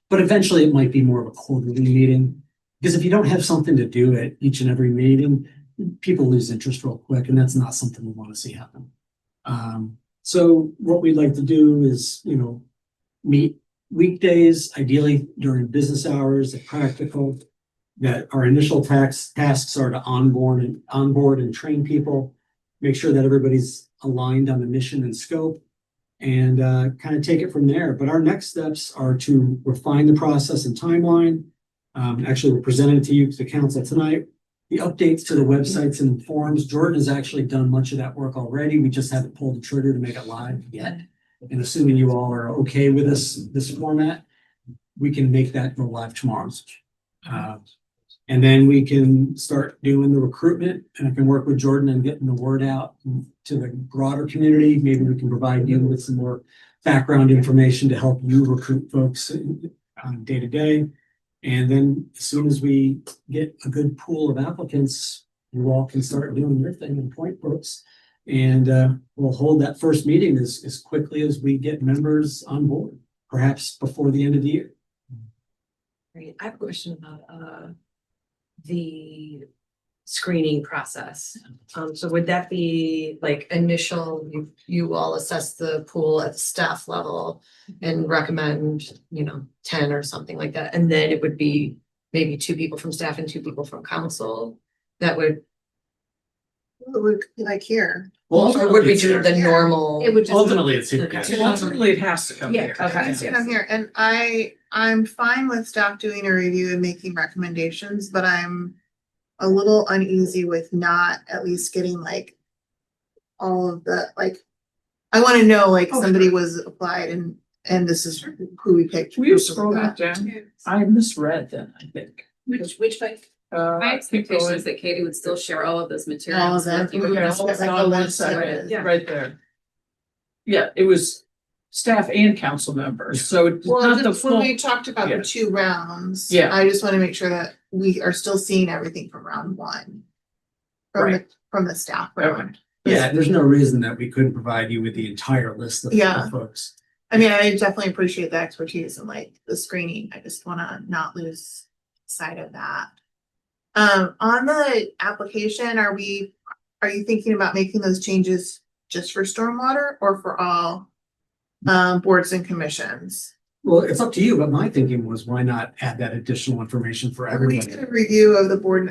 But eventually it might be more of a quarterly meeting, because if you don't have something to do at each and every meeting, people lose interest real quick, and that's not something we want to see happen. So what we'd like to do is, meet weekdays, ideally during business hours if practical, that our initial tasks are to onboard and train people, make sure that everybody's aligned on the mission and scope, and kind of take it from there. But our next steps are to refine the process and timeline. Actually, we're presenting it to you, to the council tonight. The updates to the websites and forums, Jordan has actually done much of that work already. We just haven't pulled the trigger to make it live yet. And assuming you all are okay with this format, we can make that go live tomorrow. And then we can start doing the recruitment, and I can work with Jordan on getting the word out to the broader community. Maybe we can provide you with some more background information to help you recruit folks on day to day. And then as soon as we get a good pool of applicants, you all can start doing your thing and point folks. And we'll hold that first meeting as quickly as we get members on board, perhaps before the end of the year. Great. I have a question about the screening process. So would that be like initial, you all assess the pool at the staff level and recommend, 10 or something like that, and then it would be maybe 2 people from staff and 2 people from council that would, Like here. or would we do the normal? It would just. Ultimately, it's here. Ultimately, it has to come Yeah, here. Okay. Needs to come here, and I'm fine with staff doing a review and making recommendations, but I'm a little uneasy with not at least getting like all of the, I want to know, somebody was applied and this is who we picked. Will you scroll that down? I misread that, I think. Which like, My my expectation is that Katie would still share all of those All materials. of that. with you. Okay, hold Like on a one list of second, it. Yeah. right there. Yeah, it was staff and council members, so it's Well, not the just when full. we talked about Yeah. the 2 rounds. Yeah. I just want to make sure that we are still seeing everything from round 1. From the staff round. Yeah, there's no reason that we couldn't provide you with the entire list of Yeah. folks. I mean, I definitely appreciate the expertise and the screening. I just wanna not lose sight of that. On the application, are you thinking about making those changes just for stormwater or for all boards and commissions? Well, it's up to you, but my thinking was why not add that additional information for We everybody? did a review of the board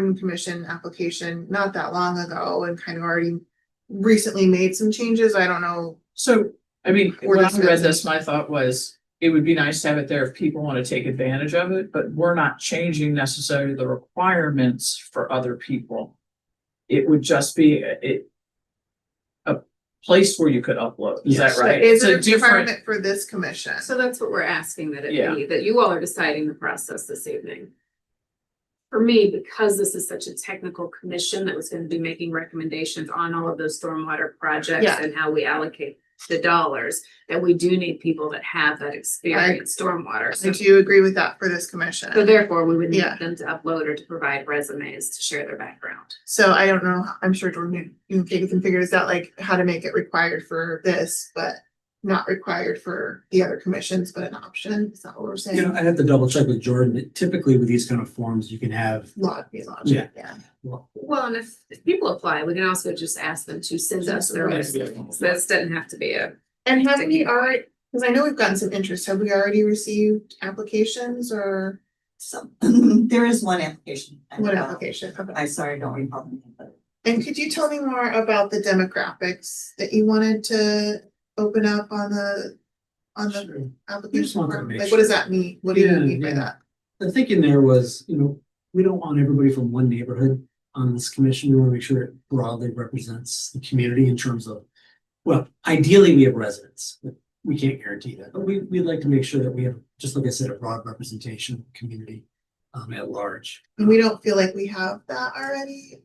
and commission application not that long ago and kind of already recently made some changes. I don't know. So, I mean, We're when I read discussing. this, my thought was, it would be nice to have it there if people want to take advantage of it, but we're not changing necessarily the requirements for other people. It would just be a place where you could upload. Is that Yes. right? Is It's it a a different, requirement for this commission? So that's what we're asking that Yeah. it be, that you all are deciding the process this evening. For me, because this is such a technical commission that was gonna be making recommendations on all of those stormwater projects Yeah. and how we allocate the dollars, that we do need people that have that experience stormwater. I do agree with that for this commission. So therefore, we would need Yeah. them to upload or to provide resumes to share their background. So I don't know, I'm sure Jordan, you can figure this out, like how to make it required for this, but not required for the other commissions, but an option. Is that what we're You know, saying? I have to double check with Jordan. Typically with these kind of forms, you can have, Logic, yeah. Well, and if people apply, we can also just ask them to send us their resumes. This doesn't have to be a. And have we already, because I know we've gotten some interest, have we already received applications or So there is one application. what application? Okay. I sorry, don't recall the name, but And could you tell me more about the demographics that you wanted to open up on the Sure. application wanted to form? make Like, what does that mean? What do you Yeah, mean by yeah. that? the thinking there was, we don't want everybody from one neighborhood on this commission. We want to make sure it broadly represents the community in terms of, well, ideally we have residents, but we can't guarantee that. But we'd like to make sure that we have, just like I said, a broad representation of the community at large. And we don't feel like we have that already?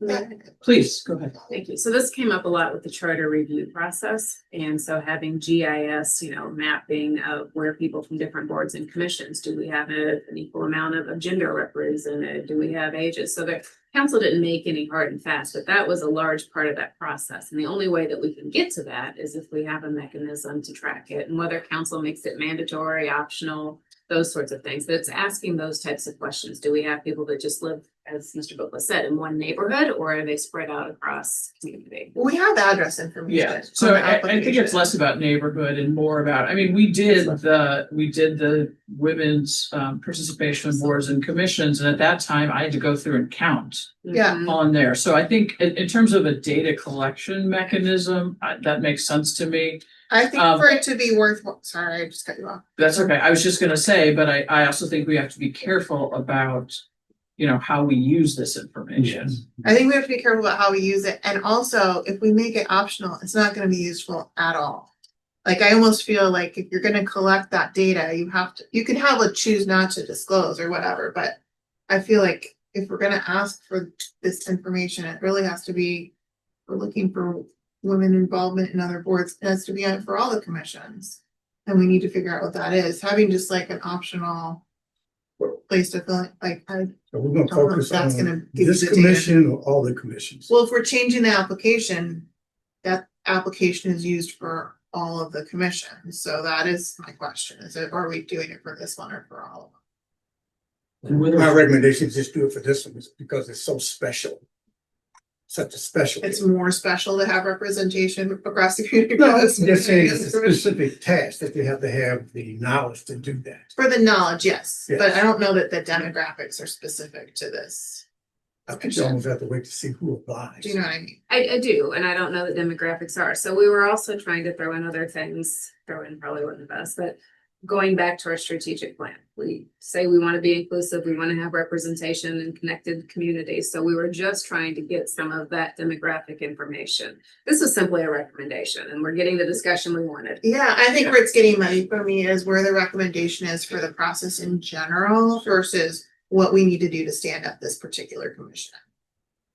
please, go ahead. Thank you. So this came up a lot with the charter review process. And so having GIS, mapping of where people from different boards and commissions, do we have an equal amount of gender represented? Do we have ages? So the council didn't make any hard and fast, but that was a large part of that process. And the only way that we can get to that is if we have a mechanism to track it, and whether council makes it mandatory, optional, those sorts of things. But it's asking those types of questions. Do we have people that just live, as Mr. Bokla said, in one neighborhood, or are they spread out across community? Well, we have address information. Yeah, on so the I think it's application. less about neighborhood and more about, I mean, we did the women's participation in boards and commissions, and at that time I had to go through and count Yeah. Mhm. on there. So I think in terms of a data collection mechanism, that makes sense to me. I think Um, for it to be worth, sorry, I just cut you off. That's okay. I was just gonna say, but I also think we have to be careful about, how we use this information. Yes. I think we have to be careful about how we use it. And also, if we make it optional, it's not gonna be useful at all. Like, I almost feel like if you're gonna collect that data, you can have a choose not to disclose or whatever, but I feel like if we're gonna ask for this information, it really has to be, we're looking for women involvement in other boards, it has to be for all the commissions. And we need to figure out what that is. Having just like an optional place to fill, like, So we're gonna don't know if focus that's on gonna give you this the data. commission or all the commissions. Well, if we're changing the application, that application is used for all of the commissions, so that is my question, are we doing it for this one or for all of them? And whether My recommendation is just do it for this one, is because it's so special. Such a special. It's more special to have representation across the community. for No, this I'm just saying one. it's a specific task that they have to have the knowledge to do that. For the knowledge, yes, but Yes. I don't know that the demographics are specific to this. I think you almost have to wait to see who applies. Do you know what I mean? I do, and I don't know what demographics are. So we were also trying to throw in other things, probably wasn't the best, but going back to our strategic plan, we say we want to be inclusive, we want to have representation and connected communities. So we were just trying to get some of that demographic information. This is simply a recommendation, and we're getting the discussion we wanted. Yeah, I think where it's getting muddy for me is where the recommendation is for the process in general versus what we need to do to stand up this particular commission.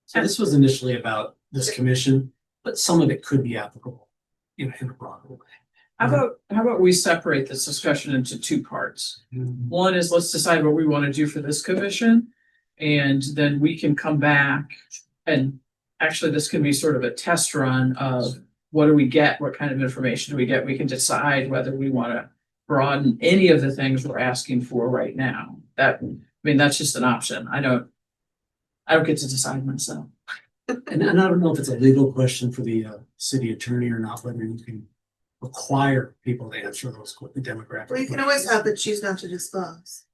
So this was initially about this commission, but some of it could be applicable in a broader way. How about we separate this discussion into two parts? One is, let's decide what we want to do for this commission. And then we can come back and actually this can be sort of a test run of what do we get? What kind of information do we get? We can decide whether we want to broaden any of the things we're asking for right now. That's just an option. I don't get to decide myself. And I don't know if it's a legal question for the city attorney or not, whether you can require people to answer those demographic. Well, you can always questions. have the choose not to disclose.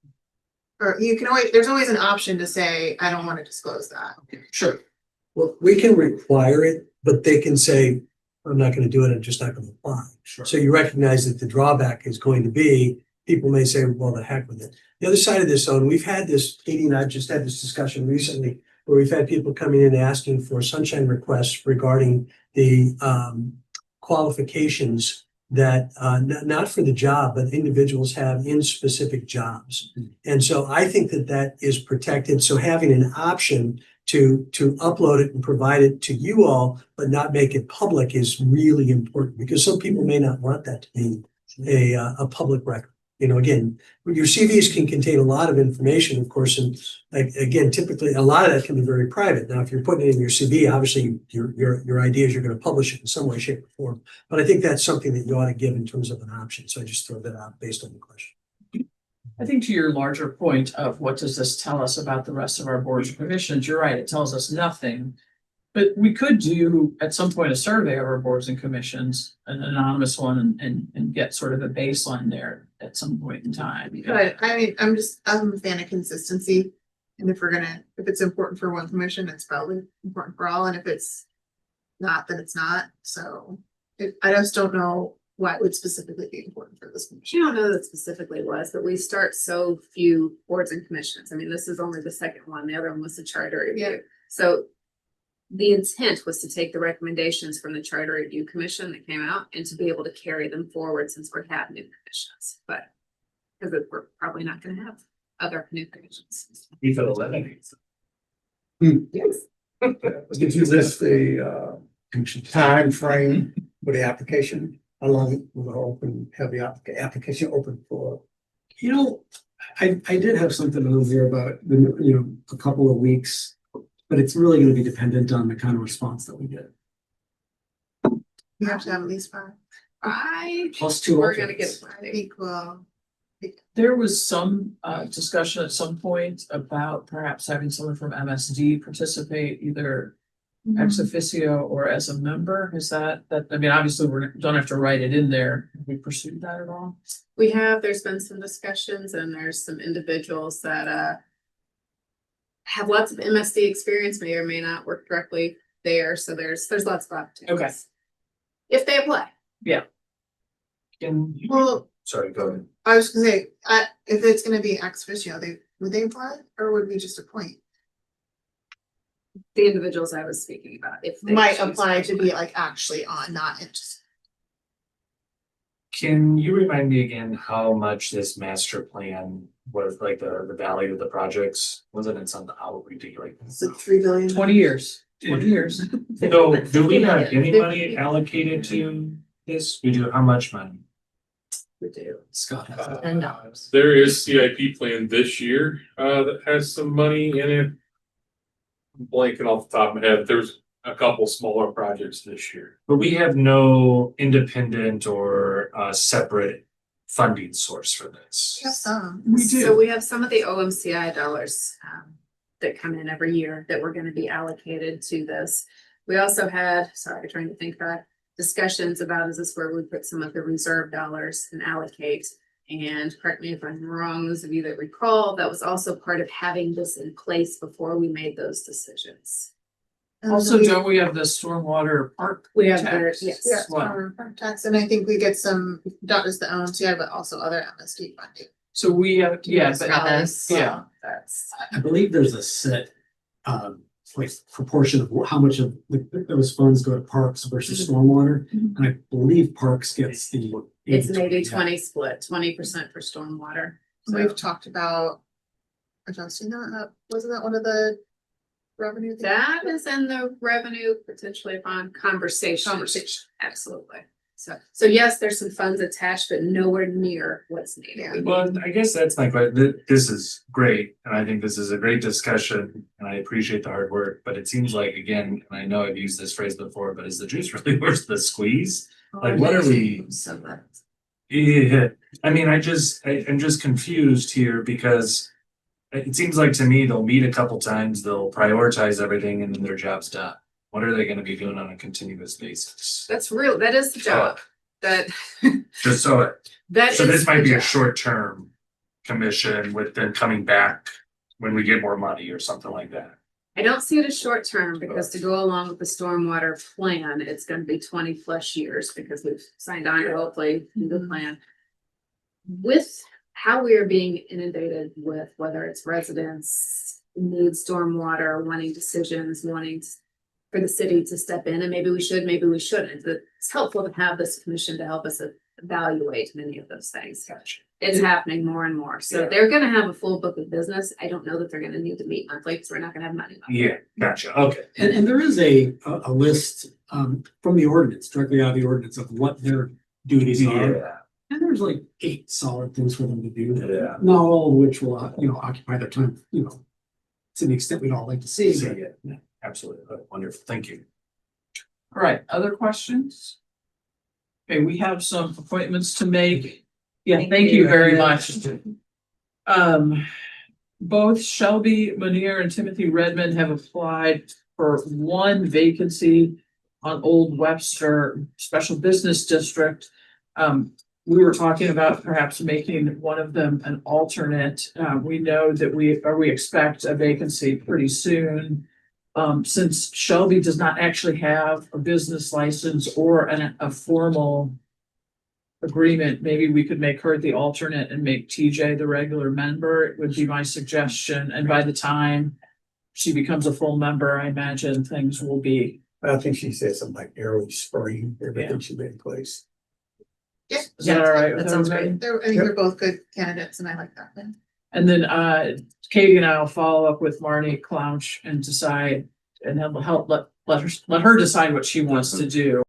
Or you can always, there's always an option to say, I don't want to disclose that. Sure. Well, we can require it, but they can say, I'm not gonna do it, I'm just not gonna apply. Sure. So you recognize that the drawback is going to be, people may say, well, the heck with it. The other side of this, though, and we've had this, Katie and I just had this discussion recently, where we've had people coming in asking for sunshine requests regarding the qualifications that not for the job, but individuals have in specific jobs. And so I think that that is protected. So having an option to upload it and provide it to you all, but not make it public is really important, because some people may not want that to be a public record. You know, again, your CVs can contain a lot of information, of course, and again, typically a lot of that can be very private. Now, if you're putting it in your CV, obviously your idea is you're going to publish it in some way, shape, or form. But I think that's something that you ought to give in terms of an option. So I just throw that out based on the question. I think to your larger point of what does this tell us about the rest of our boards and commissions, you're right, it tells us nothing. But we could do at some point a survey of our boards and commissions, an anonymous one, and get sort of a baseline there at some point in time. But I mean, I'm a fan of consistency. And if it's important for one commission, it's probably important for all. And if it's not, then it's not. So I just don't know why it would specifically be important for this commission. I don't know that specifically was, but we start so few boards and commissions. I mean, this is only the second one. The other one was the charter review. Yeah. So the intent was to take the recommendations from the charter review commission that came out and to be able to carry them forward since we have new commissions, but because we're probably not going to have other new commissions. We could eliminate. Yes. Did you list the time frame for the application? How long will have the application open for? You know, I did have something over here about a couple of weeks, but it's really going to be dependent on the kind of response that we get. You have to have at least 5. Plus 2 We're going to get Equal. There was some discussion at some point about perhaps having someone from MSD participate either ex officio or as a member. Is that, I mean, obviously don't have to write it in there. Have we pursued that at all? there's been some discussions and there's some individuals that have lots of MSD experience, may or may not work directly there. So there's lots of opportunities. Okay. If they apply. Can you, Well, sorry, go ahead. I was gonna say, if it's gonna be ex officio, would they apply or would we just appoint? The individuals I was speaking about, if they Might choose apply to be like actually on, not interested. Can you remind me again how much this master plan was, like the value of the projects? Wasn't it something outrageous like? It's like 3 billion. 20 years. 20 years. So do we have any money allocated to this? We do, how much money? We do. Scott has it. $10. There is CIP plan this year, that has some money in it. I'm blanking off the top of my head, there's a couple smaller projects this year. But we have no independent or separate funding source for this. Just some. We do. So we have some of the OMCI dollars that come in every year that we're going to be allocated to this. We also had, trying to think about discussions about, is this where we put some of the reserve dollars and allocate? And correct me if I'm wrong, those of you that recall, that was also part of having this in place before we made those decisions. Also, don't we have the stormwater park? We have tax? yes. Yeah, Wow. farm tax, and I think we get some, not just the OMCI, but also other MSD funding. So we have, yeah, but That's- yeah. That's. I believe there's a set like proportion of how much of those funds go to parks versus stormwater. And I believe parks gets the. It's maybe 80-20. 20 split, 20% for stormwater. So We've talked about adjusting that, wasn't that one of the revenue? things? that is in the revenue potentially upon conversation. Conversation. Absolutely. So yes, there's some funds attached, but nowhere near what's needed. Yeah. We need- Well, I guess that's my question. This is great, and I think this is a great discussion, and I appreciate the hard work, but it seems like, again, and I know I've used this phrase before, but is the juice really worth the squeeze? Like, what are we? So that. Yeah, I mean, I'm just confused here because it seems like to me, they'll meet a couple times, they'll prioritize everything, and then their job's done. What are they gonna be doing on a continuous basis? That's real. That is the job. that, Just so, That so is this might the be a job. short-term commission with them coming back when we get more money or something like that. I don't see it as short term because to go along with the stormwater plan, it's gonna be 20+ years because we've signed on to hopefully do the plan. With how we are being inundated with whether it's residents need stormwater, wanting decisions, wanting for the city to step in, and maybe we should, maybe we shouldn't. It's helpful to have this commission to help us evaluate many of those things. Gotcha. It's happening more and more. So Yeah. they're gonna have a full book of business. I don't know that they're gonna need to meet monthly because we're not gonna have money. monthly. Yeah, gotcha, okay. And there is a list, from the ordinance, directly out of the ordinance of what their duties are. Yeah, And there's like 8 solid things for them to do. Yeah. Not all of which will, occupy their time, to the extent we'd all like to see. See but- it. Absolutely, wonderful, thank you. All right, other questions? Okay, we have some appointments to make. Yeah, thank you very much. Both Shelby Monier and Timothy Redmond have applied for one vacancy on Old Webster Special Business District. We were talking about perhaps making one of them an alternate. We know that we expect a vacancy pretty soon. Since Shelby does not actually have a business license or a formal agreement, maybe we could make her the alternate and make TJ the regular member. It would be my suggestion. And by the time she becomes a full member, I imagine things will be. I think she said something like early spring, everything Yeah. should be in place. yeah, Is that all right with that sounds everybody? I think they're both good candidates and I like that one. And then Katie and I will follow up with Marnie Clouch and decide, and help let her decide what she wants to do.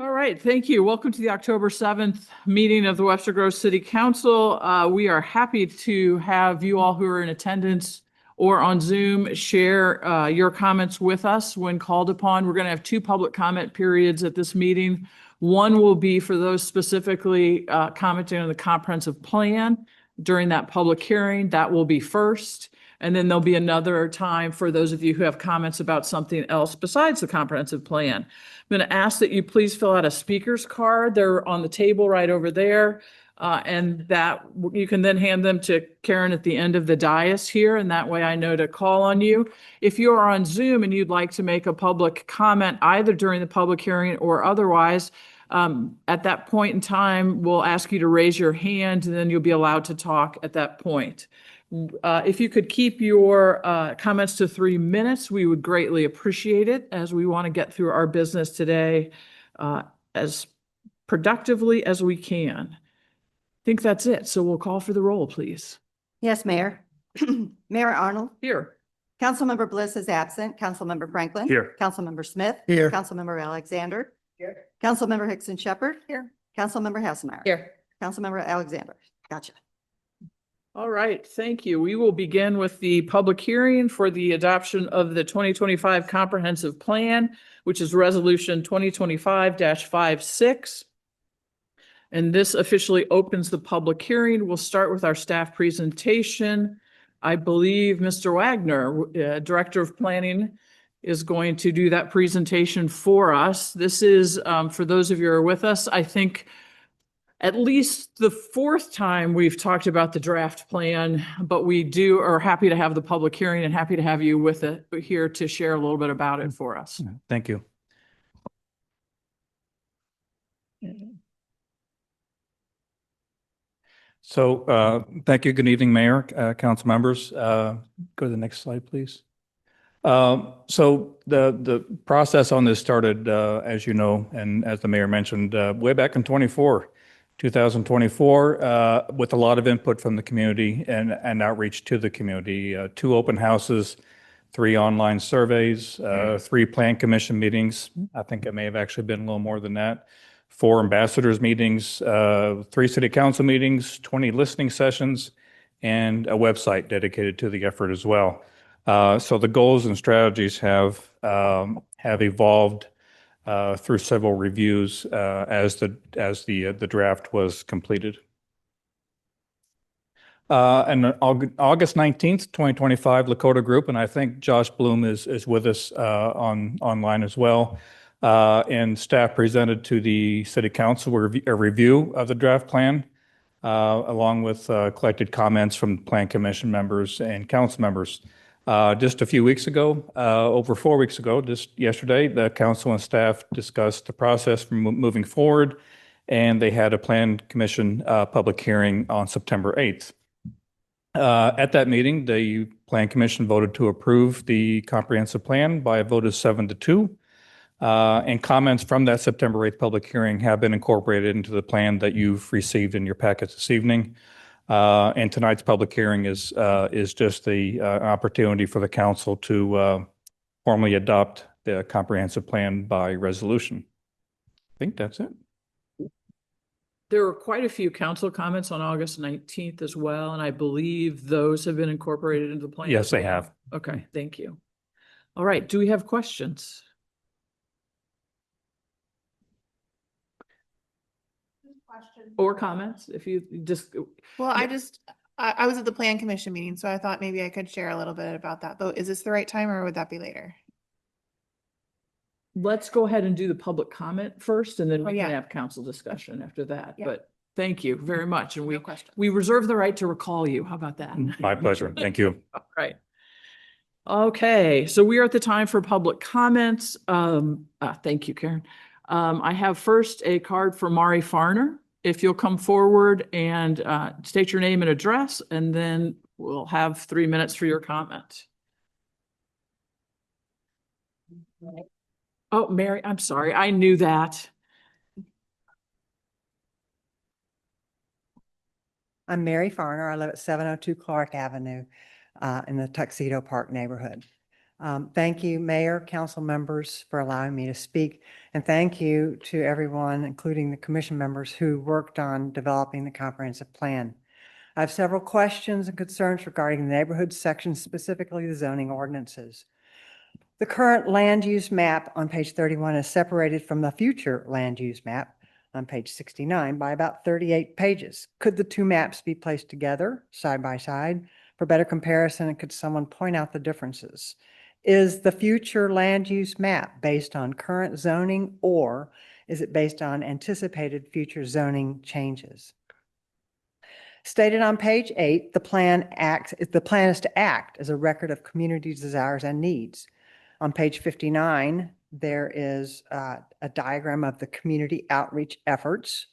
All right, thank you. Welcome to the October 7th meeting of the Webster Groves City Council. We are happy to have you all who are in attendance or on Zoom share your comments with us when called upon. We're going to have 2 public comment periods at this meeting. One will be for those specifically commenting on the comprehensive plan during that public hearing. That will be first. And then there'll be another time for those of you who have comments about something else besides the comprehensive plan. I'm going to ask that you please fill out a speaker's card. They're on the table right over there. And that you can then hand them to Karen at the end of the dais here. And that way I know to call on you. If you are on Zoom and you'd like to make a public comment either during the public hearing or otherwise, at that point in time, we'll ask you to raise your hand and then you'll be allowed to talk at that point. If you could keep your comments to 3 minutes, we would greatly appreciate it as we want to get through our business today as productively as we can. I think that's it. So we'll call for the roll, please. Yes, Mayor. Mayor Arnold. Here. Councilmember Bliss is absent. Councilmember Franklin. Here. Councilmember Smith. Here. Councilmember Alexander. Here. Councilmember Hickson Shepherd. Here. Councilmember Hasselmeyer. Here. Councilmember Alexander. Gotcha. All right, thank you. We will begin with the public hearing for the adoption of the 2025 Comprehensive Plan, which is Resolution 2025-56. And this officially opens the public hearing. We'll start with our staff presentation. I believe Mr. Wagner, Director of Planning, is going to do that presentation for us. This is, for those of you who are with us, I think at least the 4th time we've talked about the draft plan, but we are happy to have the public hearing and happy to have you with it here to share a little bit about it for us. Thank you. So thank you. Good evening, Mayor, council members. Go to the next slide, please. So the process on this started, as you know, and as the mayor mentioned, way back in 2024, with a lot of input from the community and outreach to the community. 2 open houses, 3 online surveys, 3 plan commission meetings. I think it may have actually been a little more than that. 4 ambassadors meetings, 3 city council meetings, 20 listening sessions, and a website dedicated to the effort as well. So the goals and strategies have evolved through several reviews as the draft was completed. And on August 19th, 2025, Lakota Group, and I think Josh Bloom is with us online as well. And staff presented to the City Council a review of the draft plan, along with collected comments from Plan Commission members and council members. Just a few weeks ago, over 4 weeks ago, just yesterday, the council and staff discussed the process for moving forward, and they had a Plan Commission public hearing on September 8th. At that meeting, the Plan Commission voted to approve the comprehensive plan by a vote of 7-2. And comments from that September 8th public hearing have been incorporated into the plan that you've received in your packets this evening. And tonight's public hearing is just the opportunity for the council to formally adopt the comprehensive plan by resolution. I think that's it. There were quite a few council comments on August 19th as well, and I believe those have been incorporated into the plan. Yes, they have. Okay, thank you. All right, do we have questions? Or comments, if you just. Well, Yeah. I was at the Plan Commission meeting, so I thought maybe I could share a little bit about that, though. Is this the right time or would that be later? Let's go ahead and do the public comment first, and then we yeah. can have council discussion after that. Yeah. But thank you very much. And No question. we reserve the right to recall you. How about that? My pleasure. Thank you. All right. Okay, so we are at the time for public comments. Thank you, Karen. I have first a card for Mari Farner. If you'll come forward and state your name and address, and then we'll have 3 minutes for your comment. Oh, Mary, I'm sorry. I knew that. I'm Mary Farner. I live at 702 Clark Avenue in the Tuxedo Park neighborhood. Thank you, Mayor, council members, for allowing me to speak. And thank you to everyone, including the commission members who worked on developing the comprehensive plan. I have several questions and concerns regarding the neighborhood section, specifically the zoning ordinances. The current land use map on page 31 is separated from the future land use map on page 69 by about 38 pages. Could the two maps be placed together side by side for better comparison, and could someone point out the differences? Is the future land use map based on current zoning, or is it based on anticipated future zoning changes? Stated on page 8, the plan is to act as a record of community desires and needs. On page 59, there is a diagram of the community outreach efforts.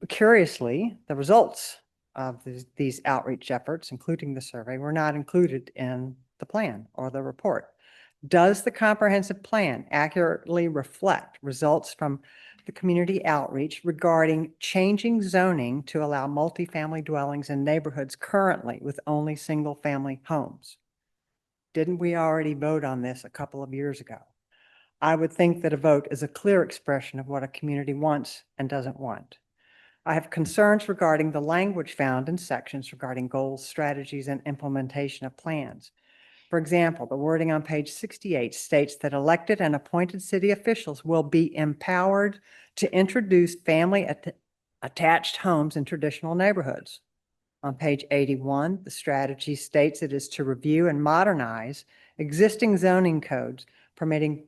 Curiously, the results of these outreach efforts, including the survey, were not included in the plan or the report. Does the comprehensive plan accurately reflect results from the community outreach regarding changing zoning to allow multifamily dwellings in neighborhoods currently with only single-family homes? Didn't we already vote on this a couple of years ago? I would think that a vote is a clear expression of what a community wants and doesn't want. I have concerns regarding the language found in sections regarding goals, strategies, and implementation of plans. For example, the wording on page 68 states that elected and appointed city officials will be empowered to introduce family attached homes in traditional neighborhoods. On page 81, the strategy states it is to review and modernize existing zoning codes, permitting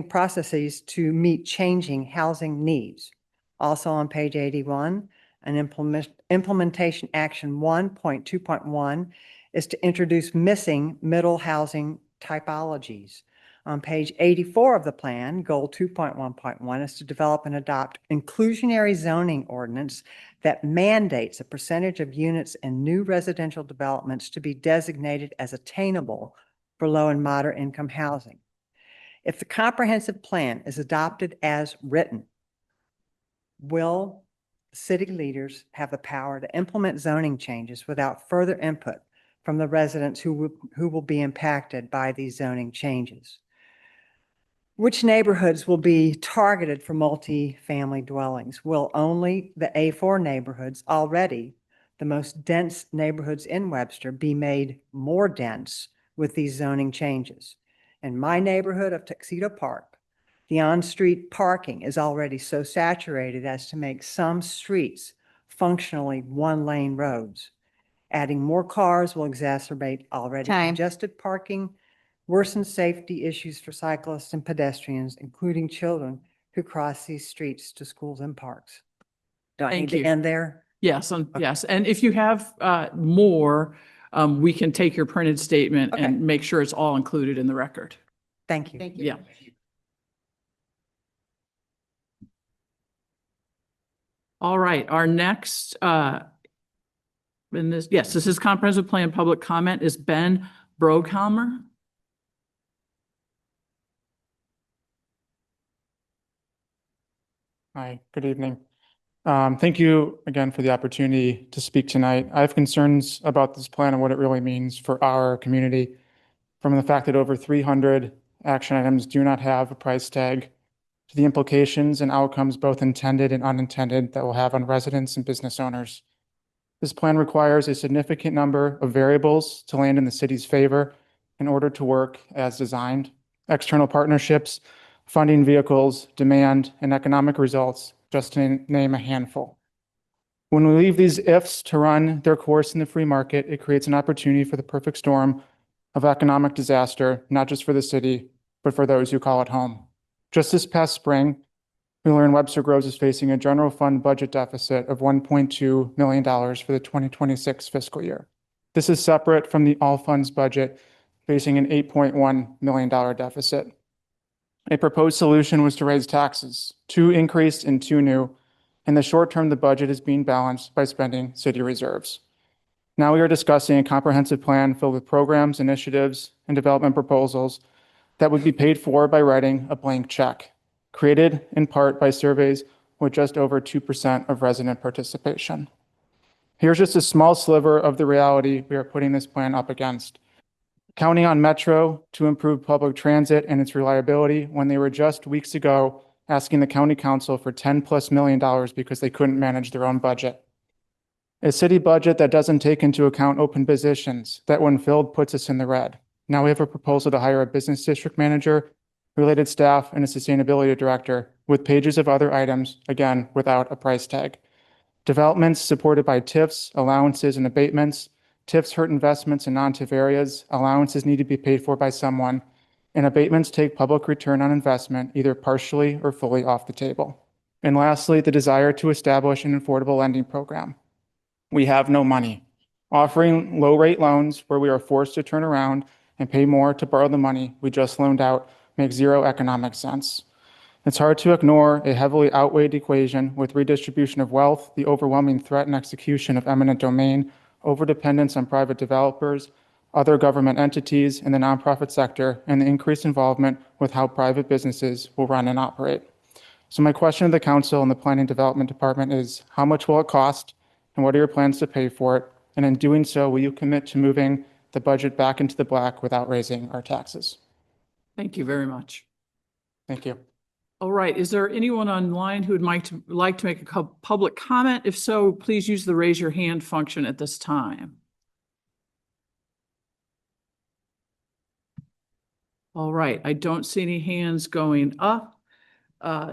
processes to meet changing housing needs. Also on page 81, an implementation action 1.2.1 is to introduce missing middle housing typologies. On page 84 of the plan, goal 2.1.1 is to develop and adopt inclusionary zoning ordinance that mandates a percentage of units in new residential developments to be designated as attainable for low and moderate income housing. If the comprehensive plan is adopted as written, will city leaders have the power to implement zoning changes without further input from the residents who will be impacted by these zoning changes? Which neighborhoods will be targeted for multi-family dwellings? Will only the A4 neighborhoods, already the most dense neighborhoods in Webster, be made more dense with these zoning changes? In my neighborhood of Tuxedo Park, The on-street parking is already so saturated as to make some streets functionally one-lane roads. Adding more cars will exacerbate already congested parking, worsen safety issues for cyclists and pedestrians, including children who cross these streets to schools and parks. Do I need Thank to you. end there? Yes, yes. And if you have more, we can take your printed statement Okay. and make sure it's all included in the record. Thank you. Thank you. Yeah. All right, our next, this is comprehensive plan public comment, is Ben Broghammer. Hi, good evening. Thank you again for the opportunity to speak tonight. I have concerns about this plan and what it really means for our community, from the fact that over 300 action items do not have a price tag, to the implications and outcomes, both intended and unintended, that will have on residents and business owners. This plan requires a significant number of variables to land in the city's favor in order to work as designed. External partnerships, funding vehicles, demand, and economic results, just to name a handful. When we leave these ifs to run their course in the free market, it creates an opportunity for the perfect storm of economic disaster, not just for the city, but for those who call it home. Just this past spring, we learned Webster Groves is facing a general fund budget deficit of $1.2 million for the 2026 fiscal year. This is separate from the all funds budget facing an $8.1 million deficit. A proposed solution was to raise taxes, 2 increased and 2 new. In the short term, the budget is being balanced by spending city reserves. Now we are discussing a comprehensive plan filled with programs, initiatives, and development proposals that would be paid for by writing a blank check, created in part by surveys with just over 2% of resident participation. Here's just a small sliver of the reality we are putting this plan up against. Counting on Metro to improve public transit and its reliability when they were just weeks ago asking the county council for $10+ million because they couldn't manage their own budget. A city budget that doesn't take into account open positions that when filled puts us in the red. Now we have a proposal to hire a business district manager, related staff, and a sustainability director with pages of other items, again, without a price tag. Developments supported by TIFs, allowances, and abatements. TIFs hurt investments in non-TIF areas. Allowances need to be paid for by someone. And abatements take public return on investment, either partially or fully, off the table. And lastly, the desire to establish an affordable lending program. We have no money. Offering low-rate loans where we are forced to turn around and pay more to borrow the money we just loaned out makes zero economic sense. It's hard to ignore a heavily outweighed equation with redistribution of wealth, the overwhelming threat and execution of eminent domain, overdependence on private developers, other government entities, and the nonprofit sector, and the increased involvement with how private businesses will run and operate. So my question to the council and the planning development department is, how much will it cost, and what are your plans to pay for it? And in doing so, will you commit to moving the budget back into the black without raising our taxes? Thank you very much. Thank you. All right, is there anyone online who would like to make a public comment? If so, please use the raise your hand function at this time. All right, I don't see any hands going up.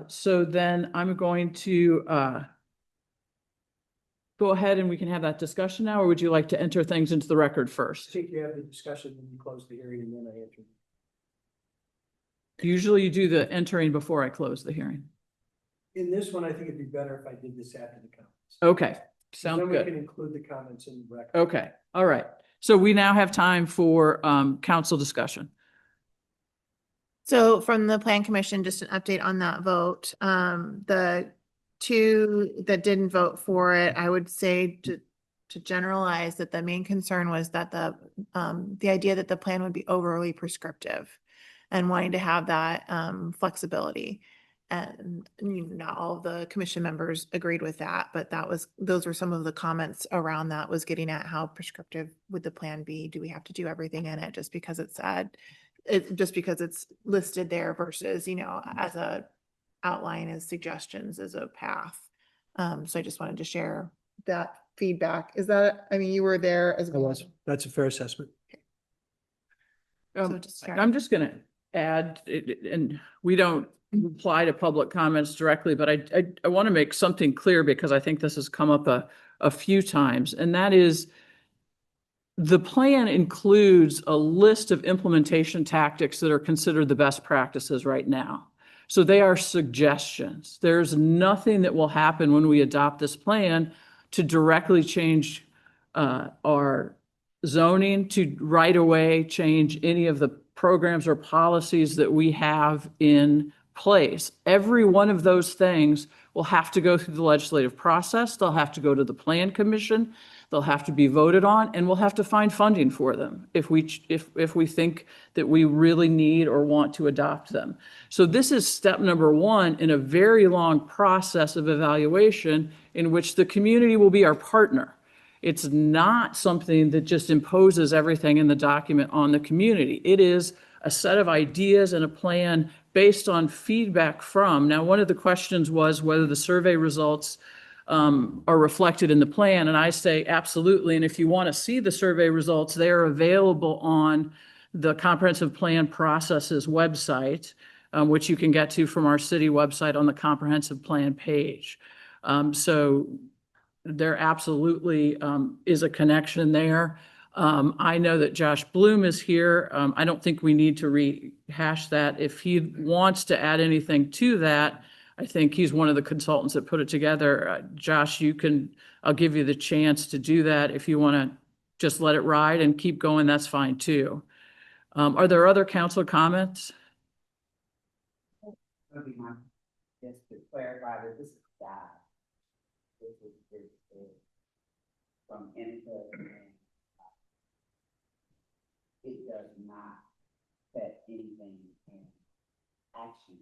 So then I'm going to go ahead and we can have that discussion now, or would you like to enter things into the record I first? think you have the discussion when you close the hearing and then I enter. Usually you do the entering before I close the hearing. In this one, I think it'd be better if I did this after the comments. Okay, sounds Then we good. can include the comments in the record. Okay, all right. So we now have time for council discussion. So from the Plan Commission, just an update on that vote. The 2 that didn't vote for it, I would say to generalize that the main concern was that the idea that the plan would be overly prescriptive and wanting to have that flexibility. And not all of the commission members agreed with that, but those were some of the comments around that, was getting at how prescriptive would the plan be? Do we have to do everything in it just because it's listed there versus, as a outline, as suggestions, as a path. So I just wanted to share that feedback. You were there as well. That's a fair assessment. I'm just gonna add, and we don't reply to public comments directly, but I want to make something clear because I think this has come up a few times, and that is the plan includes a list of implementation tactics that are considered the best practices right now. So they are suggestions. There's nothing that will happen when we adopt this plan to directly change our zoning, to right away change any of the programs or policies that we have in place. Every one of those things will have to go through the legislative process. They'll have to go to the Plan Commission. They'll have to be voted on, and we'll have to find funding for them if we think that we really need or want to adopt them. So this is step number one in a very long process of evaluation in which the community will be our partner. It's not something that just imposes everything in the document on the community. It is a set of ideas and a plan based on feedback from. Now, one of the questions was whether the survey results are reflected in the plan, and I say absolutely. And if you want to see the survey results, they are available on the Comprehensive Plan Processes website, which you can get to from our city website on the Comprehensive Plan page. So there absolutely is a connection there. I know that Josh Bloom is here. I don't think we need to rehash that. If he wants to add anything to that, I think he's one of the consultants that put it together. Josh, I'll give you the chance to do that. If you want to just let it ride and keep going, that's fine too. Are there other council comments? Just to clarify that this is God. This is from input, and it does not set anything in action,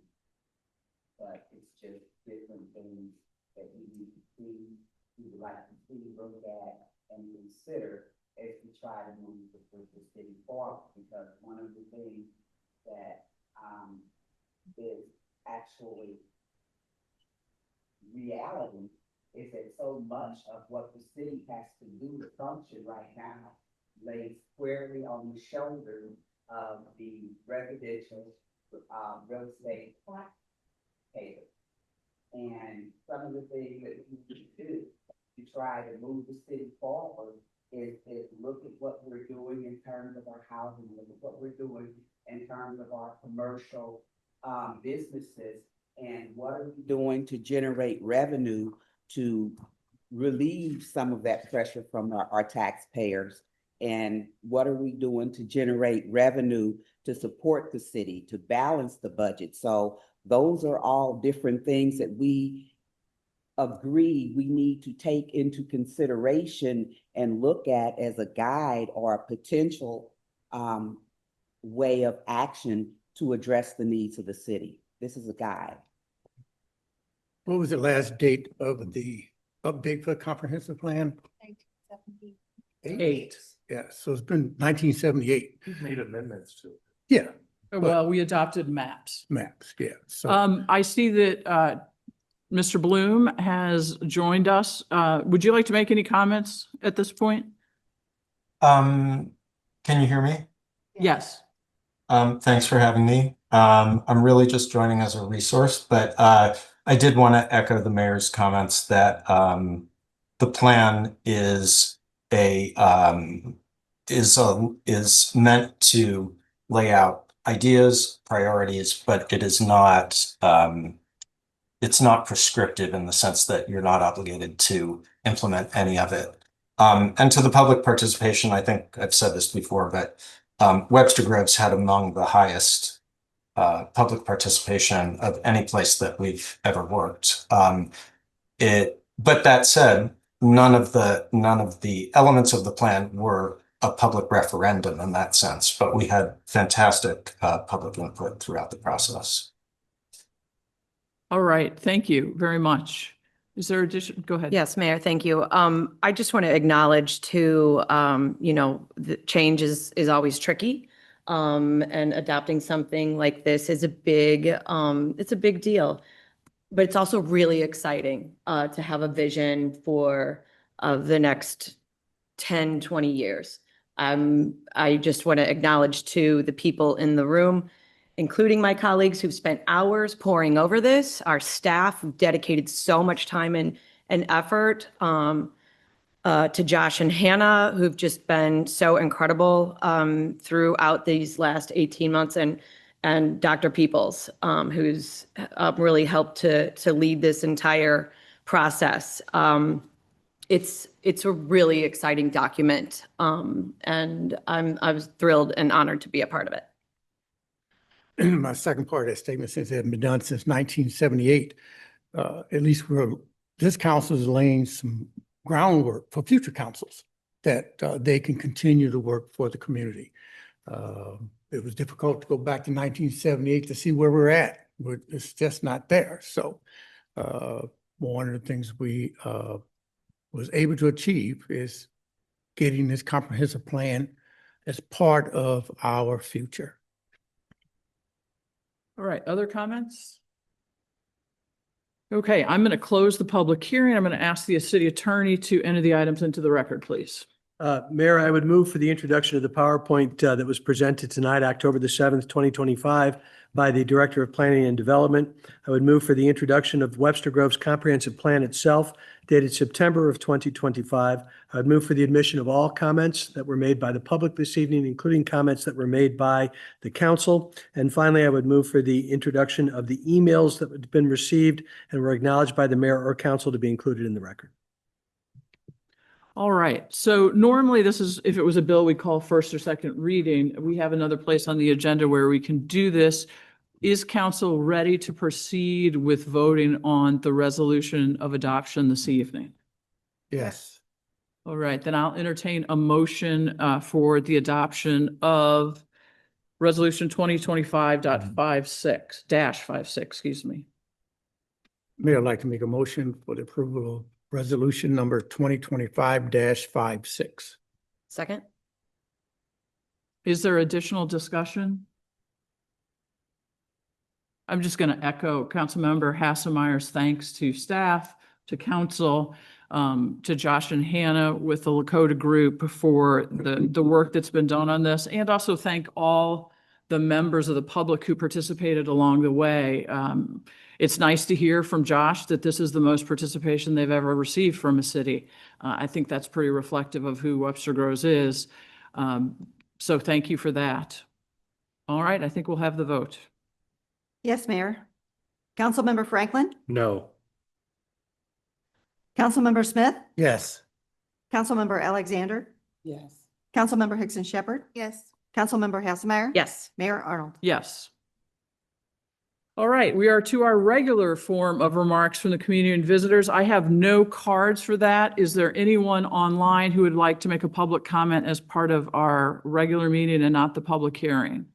but it's just different things that we need to see, we would like to see, look at, and consider as we try to move the city forward. Because one of the things that is actually reality is that so much of what the city has to do to function right now lays squarely on the shoulders of the residential real estate payers. And some of the things that we need to do to try to move the city forward is look at what we're doing in terms of our housing, look at what we're doing in terms of our commercial businesses, and what are we doing to generate revenue to relieve some of that pressure from our taxpayers, and what are we doing to generate revenue to support the city, to balance the budget. So those are all different things that we agree we need to take into consideration and look at as a guide or a potential way of action to address the needs of the city. This is a guide. What was the last date of the update for the comprehensive plan? 1978. Yeah, so it's been 1978. We've made amendments to it. Yeah. Well, we adopted maps. Maps, yeah. So I see that Mr. Bloom has joined us. Would you like to make any comments at this point? Can you hear me? Yes. Thanks for having me. I'm really just joining as a resource, but I did want to echo the mayor's comments that the plan is meant to lay out ideas, priorities, but it is not it's not prescriptive in the sense that you're not obligated to implement any of it. And to the public participation, I think I've said this before, but Webster Groves had among the highest public participation of any place that we've ever worked. But that said, none of the elements of the plan were a public referendum in that sense, but we had fantastic public input throughout the process. All right. Thank you very much. Is there addition? Go ahead. Yes, Mayor, thank you. I just want to acknowledge too, the change is always tricky. And adopting something like this is it's a big deal. But it's also really exciting to have a vision for the next 10, 20 years. I just want to acknowledge to the people in the room including my colleagues who've spent hours poring over this, our staff who've dedicated so much time and effort, to Josh and Hannah, who've just been so incredible throughout these last 18 months, and Dr. Peoples, who's really helped to lead this entire process. It's a really exciting document, and I was thrilled and honored to be a part of it. My second part of that statement, since it had been done since 1978, at least this council is laying some groundwork for future councils that they can continue to work for the community. It was difficult to go back to 1978 to see where we're at. It's just not there. So one of the things we was able to achieve is getting this comprehensive plan as part of our future. All right, other comments? Okay, I'm going to close the public hearing. I'm going to ask the city attorney to enter the items into the record, please. Mayor, I would move for the introduction of the PowerPoint that was presented tonight, October the 7th, 2025, by the Director of Planning and Development. I would move for the introduction of Webster Grove's comprehensive plan itself, dated September of 2025. I would move for the admission of all comments that were made by the public this evening, including comments that were made by the council. And finally, I would move for the introduction of the emails that had been received and were acknowledged by the mayor or council to be included in the record. All right, so normally this is, if it was a bill we call first or second reading, we have another place on the agenda where we can do this. Is council ready to proceed with voting on the resolution of adoption this evening? Yes. All right, then I'll entertain a motion for the adoption of resolution 2025.56 excuse me. Mayor, I'd like to make a motion for the approval of resolution number 2025-56. Second? Is there additional discussion? I'm just going to echo Councilmember Hassemeyer's thanks to staff, to council, to Josh and Hannah with the Lakota group for the work that's been done on this, and also thank all the members of the public who participated along the way. It's nice to hear from Josh that this is the most participation they've ever received from a city. I think that's pretty reflective of who Webster Groves is. So thank you for that. All right, I think we'll have the vote. Yes, Mayor. Councilmember Franklin, No. Councilmember Smith, Yes. Councilmember Alexander, Yes. Councilmember Hickson Shepherd, Yes. Councilmember Hassemeyer. Yes. Mayor Arnold. Yes. All right, we are to our regular form of remarks from the community and visitors. I have no cards for that. Is there anyone online who would like to make a public comment as part of our regular meeting and not the public hearing?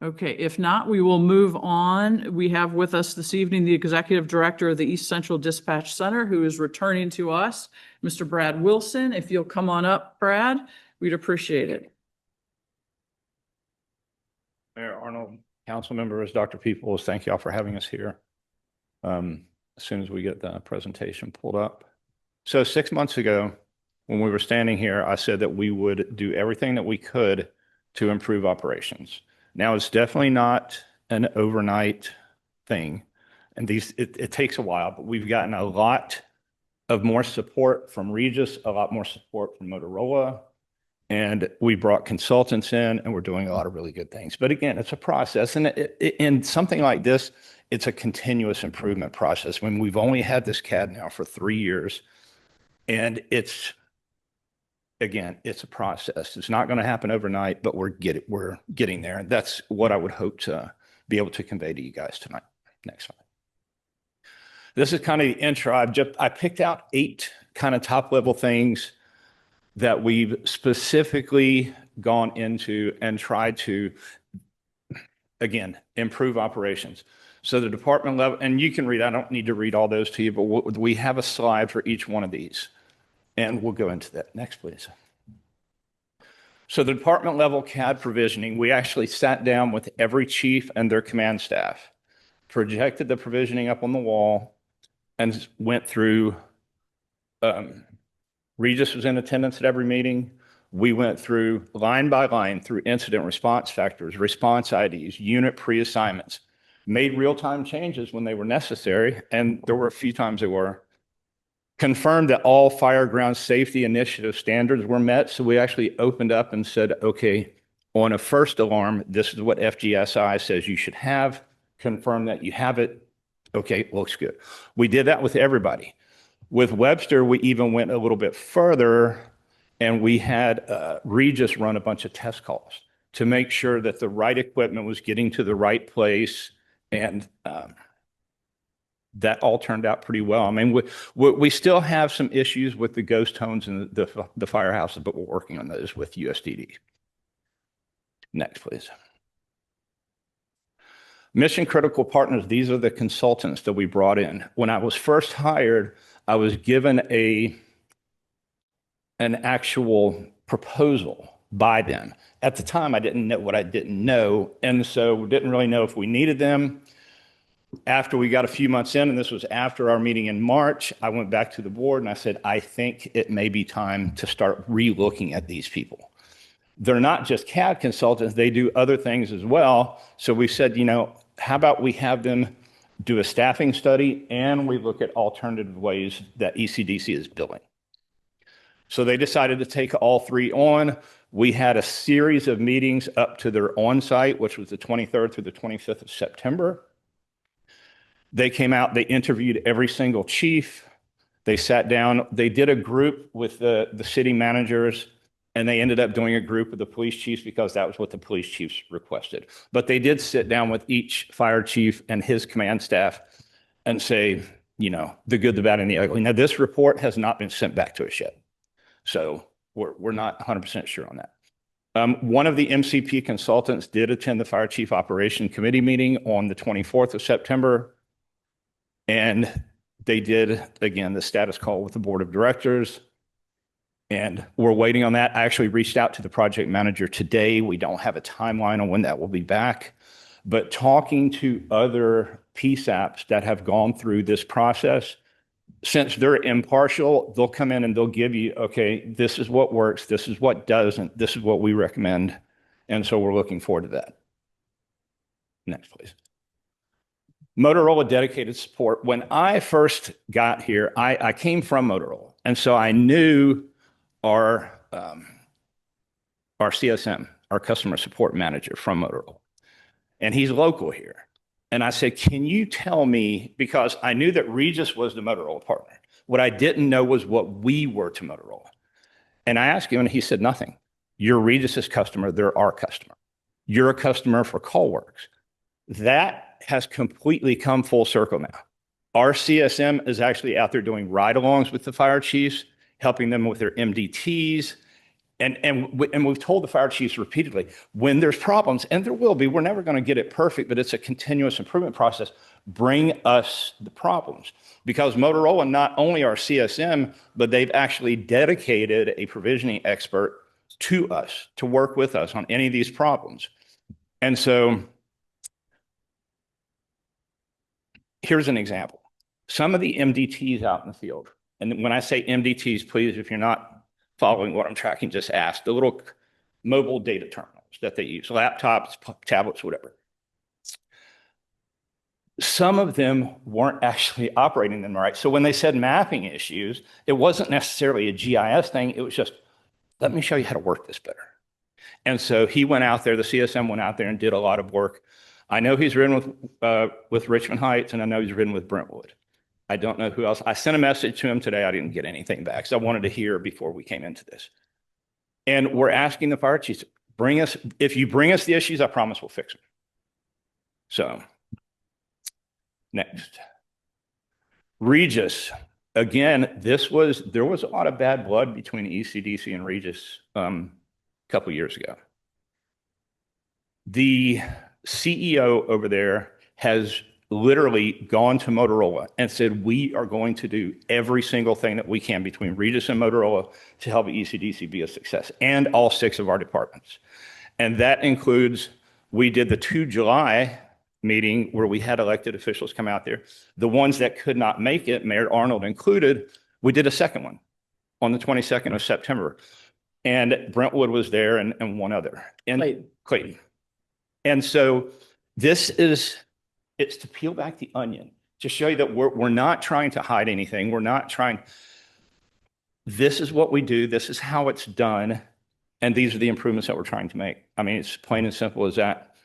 Okay, if not, we will move on. We have with us this evening the Executive Director of the East Central Dispatch Center, who is returning to us, Mr. Brad Wilson. If you'll come on up, Brad, we'd appreciate it. Mayor Arnold, council members, Dr. Peoples, thank you all for having us here. As soon as we get the presentation pulled up. So 6 months ago, when we were standing here, I said that we would do everything that we could to improve operations. Now, it's definitely not an overnight thing. And it takes a while, but we've gotten a lot of more support from Regis, a lot more support from Motorola. And we brought consultants in and we're doing a lot of really good things. But again, it's a process. And in something like this, it's a continuous improvement process. When we've only had this CAD now for 3 years, and again, it's a process. It's not going to happen overnight, but we're getting there. And that's what I would hope to be able to convey to you guys tonight. Next slide. This is kind of the intro. I picked out 8 kind of top level things that we've specifically gone into and tried to, again, improve operations. So the department level, and you can read, I don't need to read all those to you, but we have a slide for each one of these. And we'll go into that. Next, please. So the department level CAD provisioning, we actually sat down with every chief and their command staff, projected the provisioning up on the wall, and went through. Regis was in attendance at every meeting. We went through line by line through incident response factors, response IDs, unit pre-assignments, made real-time changes when they were necessary, and there were a few times they were. Confirmed that all fire ground safety initiative standards were met. So we actually opened up and said, okay, on a first alarm, this is what FGSI says you should have. Confirm that you have it. Okay, looks good. We did that with everybody. With Webster, we even went a little bit further, and we had Regis run a bunch of test calls to make sure that the right equipment was getting to the right place, and that all turned out pretty well. I mean, we still have some issues with the ghost tones and the firehouses, but we're working on those with USDD. Next, please. Mission critical partners. These are the consultants that we brought in. When I was first hired, I was given an actual proposal by them. At the time, I didn't know what I didn't know, and so didn't really know if we needed them. After we got a few months in, and this was after our meeting in March, I went back to the board and I said, I think it may be time to start re-looking at these people. They're not just CAD consultants, they do other things as well. So we said, you know, how about we have them do a staffing study and we look at alternative ways that ECDC is billing. So they decided to take all three on. We had a series of meetings up to their on-site, which was the 23rd through the 25th of September. They came out, they interviewed every single chief. They sat down, they did a group with the city managers, and they ended up doing a group with the police chiefs because that was what the police chiefs requested. But they did sit down with each fire chief and his command staff and say, you know, the good, the bad, and the ugly. Now, this report has not been sent back to us yet. So we're not 100% sure on that. One of the MCP consultants did attend the Fire Chief Operation Committee meeting on the 24th of September. And they did, again, the status call with the board of directors. And we're waiting on that. I actually reached out to the project manager today. We don't have a timeline on when that will be back. But talking to other PSAPs that have gone through this process, since they're impartial, they'll come in and they'll give you, okay, this is what works, this is what doesn't, this is what we recommend. And so we're looking forward to that. Next, please. Motorola dedicated support. When I first got here, I came from Motorola. And so I knew our CSM, our customer support manager from Motorola. And he's local here. And I said, can you tell me, because I knew that Regis was the Motorola partner. What I didn't know was what we were to Motorola. And I asked him and he said, nothing. You're Regis's customer, they're our customer. You're a customer for CallWorks. That has completely come full circle now. Our CSM is actually out there doing ride-alongs with the fire chiefs, helping them with their MDTs. And we've told the fire chiefs repeatedly, when there's problems, and there will be, we're never going to get it perfect, but it's a continuous improvement process. Bring us the problems. Because Motorola, not only our CSM, but they've actually dedicated a provisioning expert to us to work with us on any of these problems. And so here's an example. Some of the MDTs out in the field, and when I say MDTs, please, if you're not following what I'm tracking, just ask. The little mobile data terminals that they use, laptops, tablets, whatever. Some of them weren't actually operating them right. So when they said mapping issues, it wasn't necessarily a GIS thing. It was just, let me show you how to work this better. And so he went out there, the CSM went out there and did a lot of work. I know he's ridden with Richmond Heights, and I know he's ridden with Brentwood. I don't know who else. I sent a message to him today. I didn't get anything back. So I wanted to hear before we came into this. And we're asking the fire chiefs, if you bring us the issues, I promise we'll fix them. So next. Regis. Again, there was a lot of bad blood between ECDC and Regis a couple years ago. The CEO over there has literally gone to Motorola and said, we are going to do every single thing that we can between Regis and Motorola to help ECDC be a success, and all 6 of our departments. And that includes, we did the 2 July meeting where we had elected officials come out there. The ones that could not make it, Mayor Arnold included, we did a second one on the 22nd of September. And Brentwood was there and one other. And Clayton. Clayton. And so it's to peel back the onion, to show you that we're not trying to hide anything. We're not trying. This is what we do. This is how it's done. And these are the improvements that we're trying to make. I mean, it's plain and simple as that.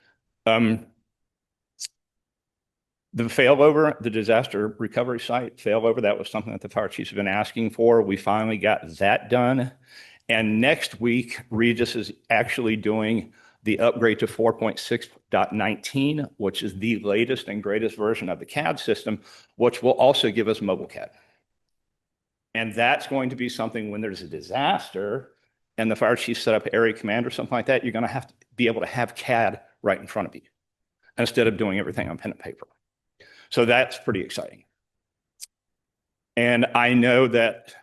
The failover, the disaster recovery site failover, that was something that the fire chiefs have been asking for. We finally got that done. And next week, Regis is actually doing the upgrade to 4.6.19, which is the latest and greatest version of the CAD system, which will also give us mobile CAD. And that's going to be something when there's a disaster and the fire chief set up area command or something like that, you're going to have to be able to have CAD right in front of you instead of doing everything on pen and paper. So that's pretty exciting. And I know that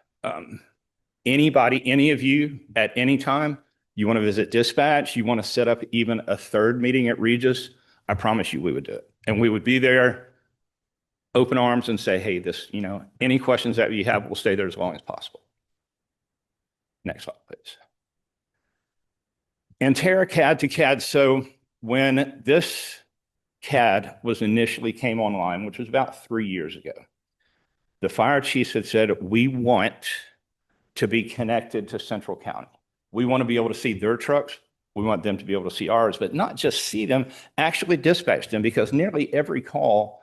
anybody, any of you at any time, you want to visit dispatch, you want to set up even a third meeting at Regis, I promise you we would do it. And we would be there, open arms and say, hey, this, any questions that you have, we'll stay there as long as possible. Next slide, please. And Terra CAD to CAD. So when this CAD was initially came online, which was about 3 years ago, the fire chiefs had said, we want to be connected to Central County. We want to be able to see their trucks. We want them to be able to see ours, but not just see them, actually dispatch them, because nearly every call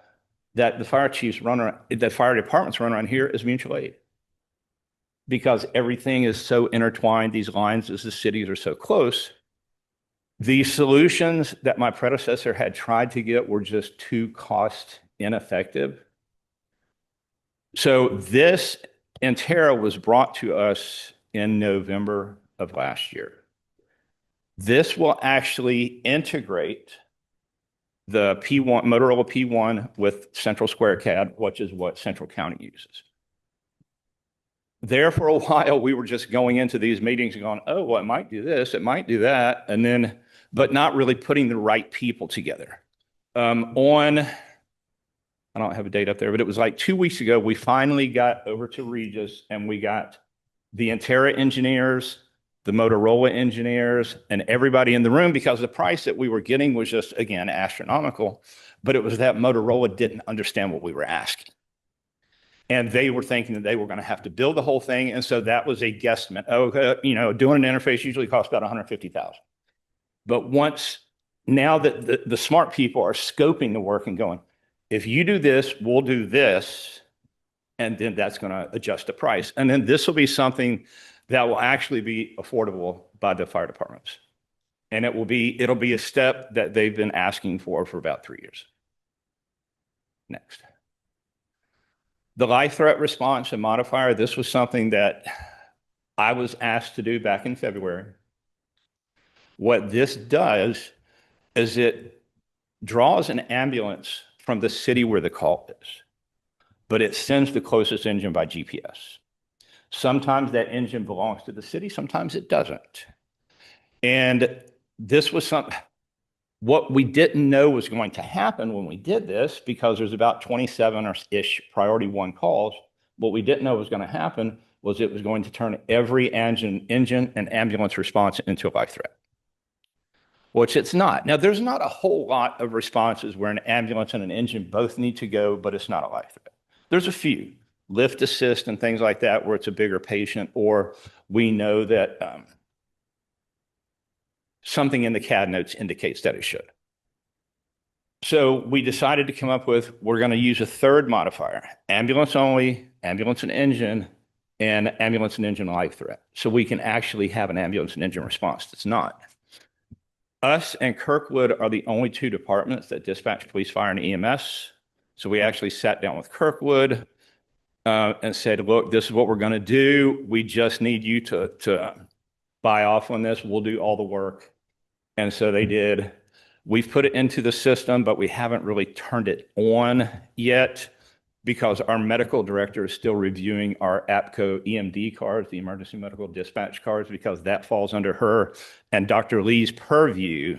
that the fire chiefs run around, that fire departments run around here is mutual aid. Because everything is so intertwined, these lines as the cities are so close. The solutions that my predecessor had tried to get were just too cost ineffective. So this Antera was brought to us in November of last year. This will actually integrate the P1, Motorola P1 with Central Square CAD, which is what Central County uses. There for a while, we were just going into these meetings and going, oh, well, it might do this, it might do that, and then, but not really putting the right people together. I don't have a date up there, but it was like 2 weeks ago, we finally got over to Regis and we got the Antera engineers, the Motorola engineers, and everybody in the room, because the price that we were getting was just, again, astronomical, but it was that Motorola didn't understand what we were asking. And they were thinking that they were going to have to build the whole thing. And so that was a guesstimate. Doing an interface usually costs about $150,000. But now that the smart people are scoping the work and going, if you do this, we'll do this. And then that's going to adjust the price. And then this will be something that will actually be affordable by the fire departments. And it'll be a step that they've been asking for about 3 years. Next. The life threat response and modifier, this was something that I was asked to do back in February. What this does is it draws an ambulance from the city where the call is, but it sends the closest engine by GPS. Sometimes that engine belongs to the city, sometimes it doesn't. And this was what we didn't know was going to happen when we did this, because there's about 27-ish priority 1 calls. What we didn't know was going to happen was it was going to turn every engine and ambulance response into a life threat, which it's not. Now, there's not a whole lot of responses where an ambulance and an engine both need to go, but it's not a life threat. There's a few, lift assist and things like that, where it's a bigger patient, or we know that something in the CAD notes indicates that it should. So we decided to come up with, we're going to use a third modifier, ambulance only, ambulance and engine life threat. So we can actually have an ambulance and engine response that's not. Us and Kirkwood are the only 2 departments that dispatch police, fire, and EMS. So we actually sat down with Kirkwood and said, look, this is what we're going to do. We just need you to buy off on this. We'll do all the work. And so they did. We've put it into the system, but we haven't really turned it on yet, because our medical director is still reviewing our APCO EMD cards, the emergency medical dispatch cards, because that falls under her and Dr. Lee's purview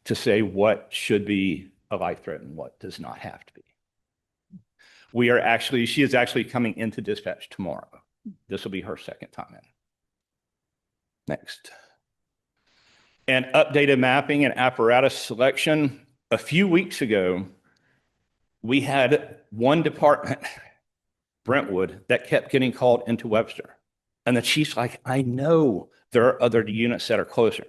to say what should be a life threat and what does not have to be. She is actually coming into dispatch tomorrow. This will be her second time in. Next. And updated mapping and apparatus selection. A few weeks ago, we had one department, Brentwood, that kept getting called into Webster. And the chief's like, I know there are other units that are closer.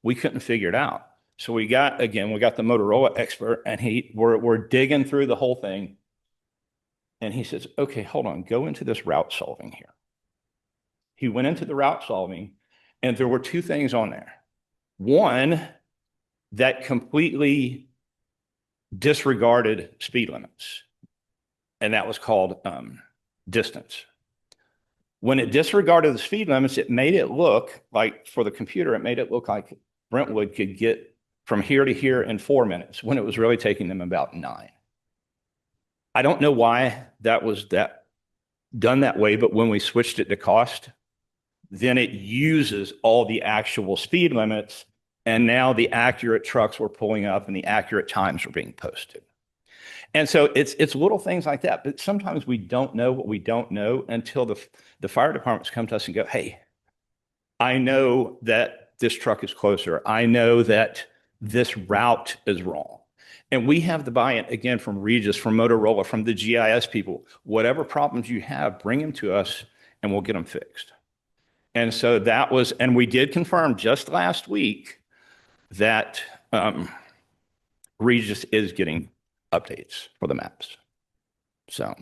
We couldn't figure it out. So we got the Motorola expert, and we're digging through the whole thing. And he says, okay, hold on, go into this route solving here. He went into the route solving, and there were two things on there. One that completely disregarded speed limits, and that was called distance. When it disregarded the speed limits, it made it look like, for the computer, it made it look like Brentwood could get from here to here in 4 minutes, when it was really taking them about 9. I don't know why that was done that way, but when we switched it to cost, then it uses all the actual speed limits, and now the accurate trucks were pulling up and the accurate times were being posted. And so it's little things like that, but sometimes we don't know what we don't know until the fire departments come to us and go, hey, I know that this truck is closer. I know that this route is wrong. And we have the buy-in, again, from Regis, from Motorola, from the GIS people. Whatever problems you have, bring them to us and we'll get them fixed. And so that was, and we did confirm just last week that Regis is getting updates for the maps. So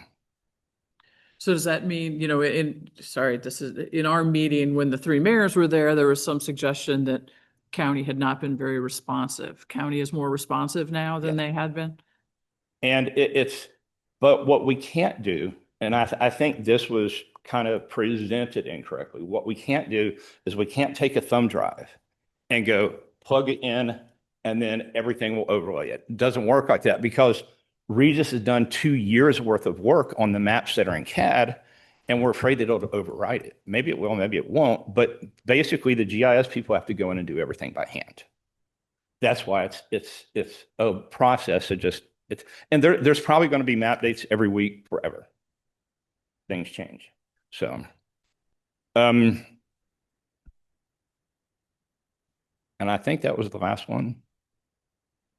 does that mean, you know, this is in our meeting when the 3 mayors were there, there was some suggestion that county had not been very responsive. County is more responsive now than they had been. And but what we can't do, and I think this was kind of presented incorrectly. What we can't do is we can't take a thumb drive and go plug it in and then everything will overlay it. It doesn't work like that, because Regis has done 2 years worth of work on the maps that are in CAD, and we're afraid that it'll overwrite it. Maybe it will, maybe it won't, but basically the GIS people have to go in and do everything by hand. That's why it's a process. And there's probably going to be map dates every week forever. Things change. So, and I think that was the last one.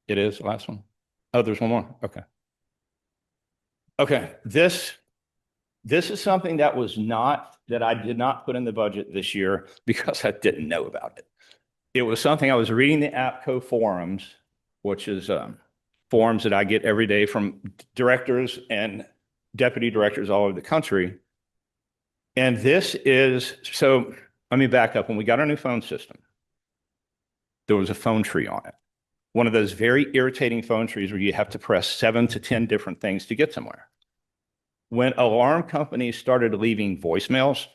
It is the last one. Oh, there's one more. Okay. Okay. This is something that I did not put in the budget this year because I didn't know about it. It was something I was reading the APCO forums, which is forums that I get every day from directors and deputy directors all over the country. And so let me back up. When we got our new phone system, there was a phone tree on it. One of those very irritating phone trees where you have to press 7 to 10 different things to get somewhere. When alarm companies started leaving voicemails,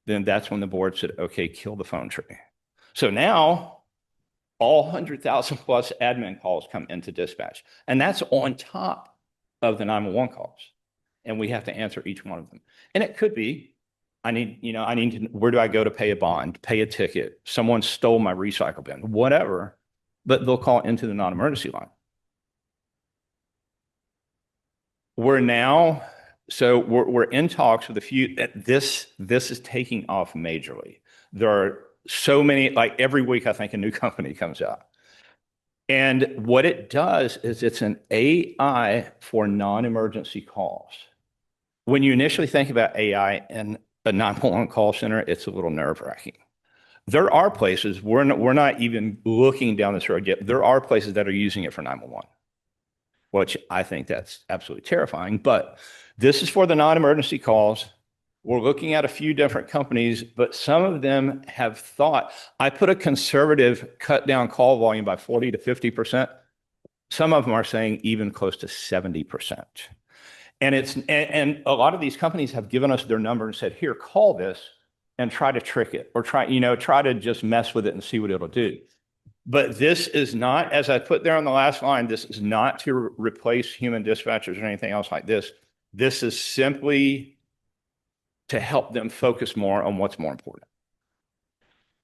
then that's when the board said, okay, kill the phone tree. So now all 100,000 plus admin calls come into dispatch, and that's on top of the 911 calls. And we have to answer each one of them. And it could be, where do I go to pay a bond, pay a ticket? Someone stole my recycle bin, whatever, but they'll call into the non-emergency line. We're in talks with a few. This is taking off majorly. There are so many, like every week, I think a new company comes out. And what it does is it's an AI for non-emergency calls. When you initially think about AI in a 911 call center, it's a little nerve-wracking. There are places, we're not even looking down this road yet. There are places that are using it for 911, which I think that's absolutely terrifying. But this is for the non-emergency calls. We're looking at a few different companies, but some of them have thought, I put a conservative cut down call volume by 40 to 50%. Some of them are saying even close to 70%. And a lot of these companies have given us their number and said, here, call this and try to trick it, or try to just mess with it and see what it'll do. But this is not, as I put there on the last line, this is not to replace human dispatchers or anything else like this. This is simply to help them focus more on what's more important.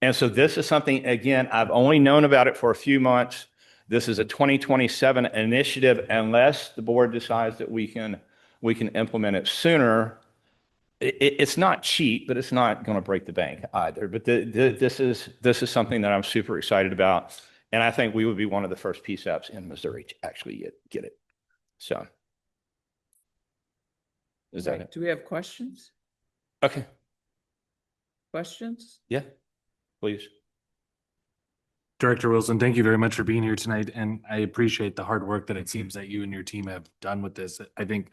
And so this is something, again, I've only known about it for a few months. This is a 2027 initiative, unless the board decides that we can implement it sooner. it's not cheap, but it's not going to break the bank either. But this is something that I'm super excited about. And I think we would be one of the first PSAPs in Missouri to actually get it. So. Is that it? Do we have questions? Okay. Questions? Yeah, please. Director Wilson, thank you very much for being here tonight, and I appreciate the hard work that it seems that you and your team have done with this. I think,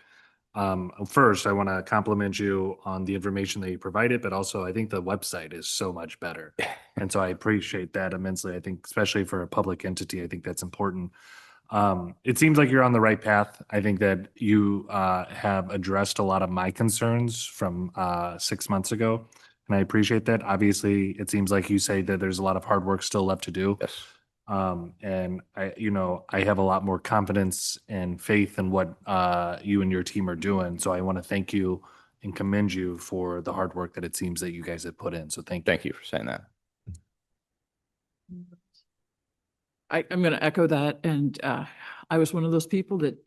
first, I want to compliment you on the information that you provided, but also I think the website is so much better. And so I appreciate that immensely. I think especially for a public entity, I think that's important. It seems like you're on the right path. I think that you have addressed a lot of my concerns from 6 months ago. And I appreciate that. Obviously, it seems like you say that there's a lot of hard work still left to do. Yes. And I have a lot more confidence and faith in what you and your team are doing. So I want to thank you and commend you for the hard work that it seems that you guys have put in. So thank you. Thank you for saying that. I'm going to echo that. And I was one of those people that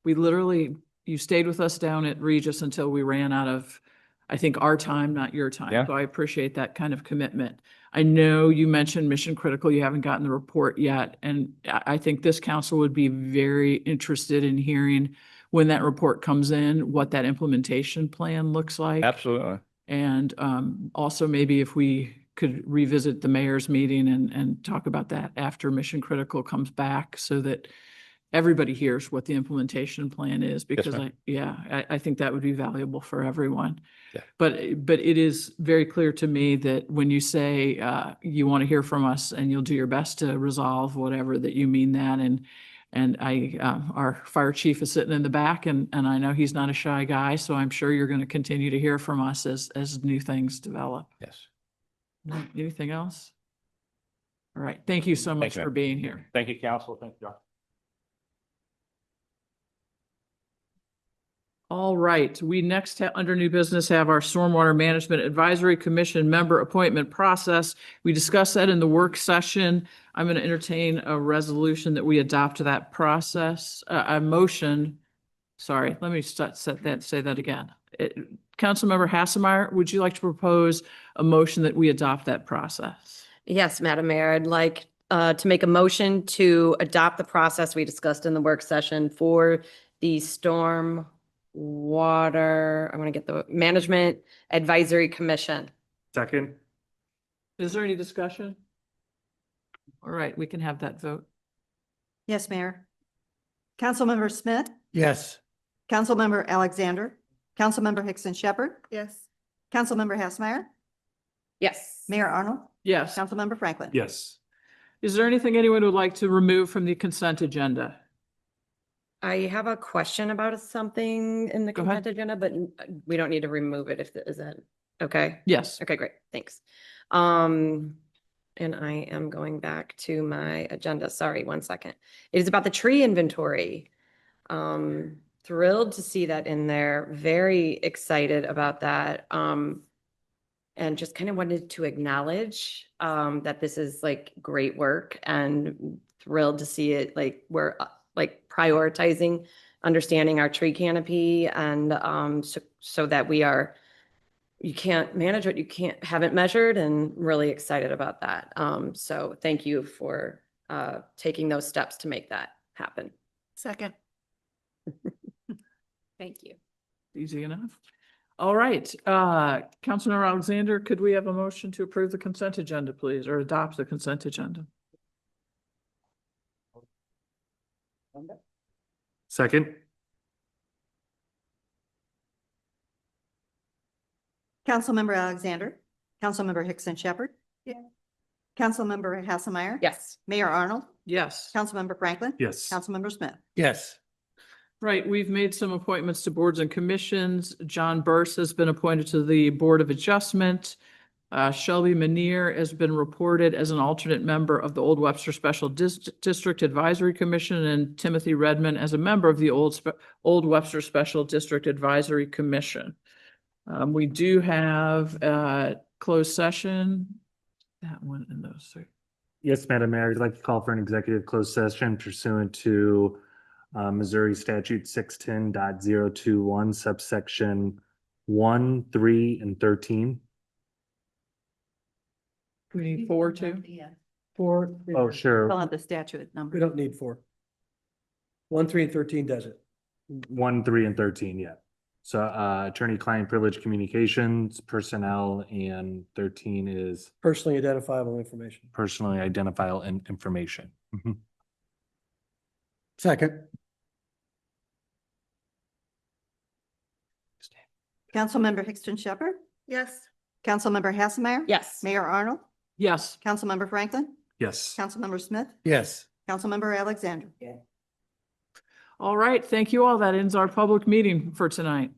you stayed with us down at Regis until we ran out of, I think, our time, not your time. Yeah. So I appreciate that kind of commitment. I know you mentioned mission critical. You haven't gotten the report yet. And I think this council would be very interested in hearing when that report comes in, what that implementation plan looks like. Absolutely. And also maybe if we could revisit the mayor's meeting and talk about that after mission critical comes back so that everybody hears what the implementation plan is, because ma'am. I think that would be valuable for everyone. Yeah. But it is very clear to me that when you say you want to hear from us and you'll do your best to resolve whatever, that you mean that. And our fire chief is sitting in the back, and I know he's not a shy guy, so I'm sure you're going to continue to hear from us as new things develop. Yes. Anything else? All right. Thank you so much you, for ma'am. being here. Thank you, council. Thank you, John. All right, we next under new business have our Stormwater Management Advisory Commission member appointment process. We discussed that in the work session. I'm going to entertain a resolution that we adopt that process, a motion. Sorry, let me say that again. Councilmember Hassemeyer, would you like to propose a motion that we adopt that process? Yes, Madam Mayor, I'd like to make a motion to adopt the process we discussed in the work session for the storm water, I want to get the Management Advisory Commission. Second. Is there any discussion? All right, we can have that vote. Yes, Mayor. Councilmember Smith, Yes. Councilmember Alexander, Councilmember Hickson Shepherd, Yes. Councilmember Hassemeyer, Yes. Mayor Arnold, Yes. Councilmember Franklin. Yes. Is there anything anyone would like to remove from the consent agenda? I have a question about something in the Go ahead. consent agenda, but we don't need to remove it is that okay? Yes. Okay, great, thanks. And I am going back to my agenda. Sorry, 1 second. It is about the tree inventory. Thrilled to see that in there. Very excited about that. And just kind of wanted to acknowledge that this is like great work, and thrilled to see it like we're like prioritizing understanding our tree canopy, and so that you can't manage what you haven't measured, and really excited about that. So thank you for taking those steps to make that happen. Second. Thank you. Easy enough. All right, Councilmember Alexander, could we have a motion to approve the consent agenda, please, or adopt the consent agenda? Second. Councilmember Alexander, Councilmember Hickson Shepherd. Yeah. Councilmember Hassemeyer. Yes. Mayor Arnold, Yes. Councilmember Franklin. Yes. Councilmember Smith. Yes. Right, we've made some appointments to boards and commissions. John Burse has been appointed to the Board of Adjustment. Shelby Manier has been reported as an alternate member of the Old Webster Special District Advisory Commission, and Timothy Redmond as a member of the Old Webster Special District Advisory Commission. We do have closed session. That one and those three. Yes, Madam Mayor, I'd like to call for an executive closed session pursuant to Missouri Statute 610.021 subsection 1, 3, and 13. We need 4 too. 4. Oh, sure. Fill out the statute number. We don't need 4. 1, 3, and 13 does it. 1, 3, and 13, yeah. So attorney-client privilege communications, personnel, and 13 is Personally identifiable information. personally identifiable information. Mhm. Second. Councilmember Hickson Shepherd, Yes. Councilmember Hasselmeyer. Yes. Mayor Arnold, Yes. Councilmember Franklin, Yes. Councilmember Smith, Yes. Councilmember Alexander. All right. Thank you all. That ends our public meeting for tonight.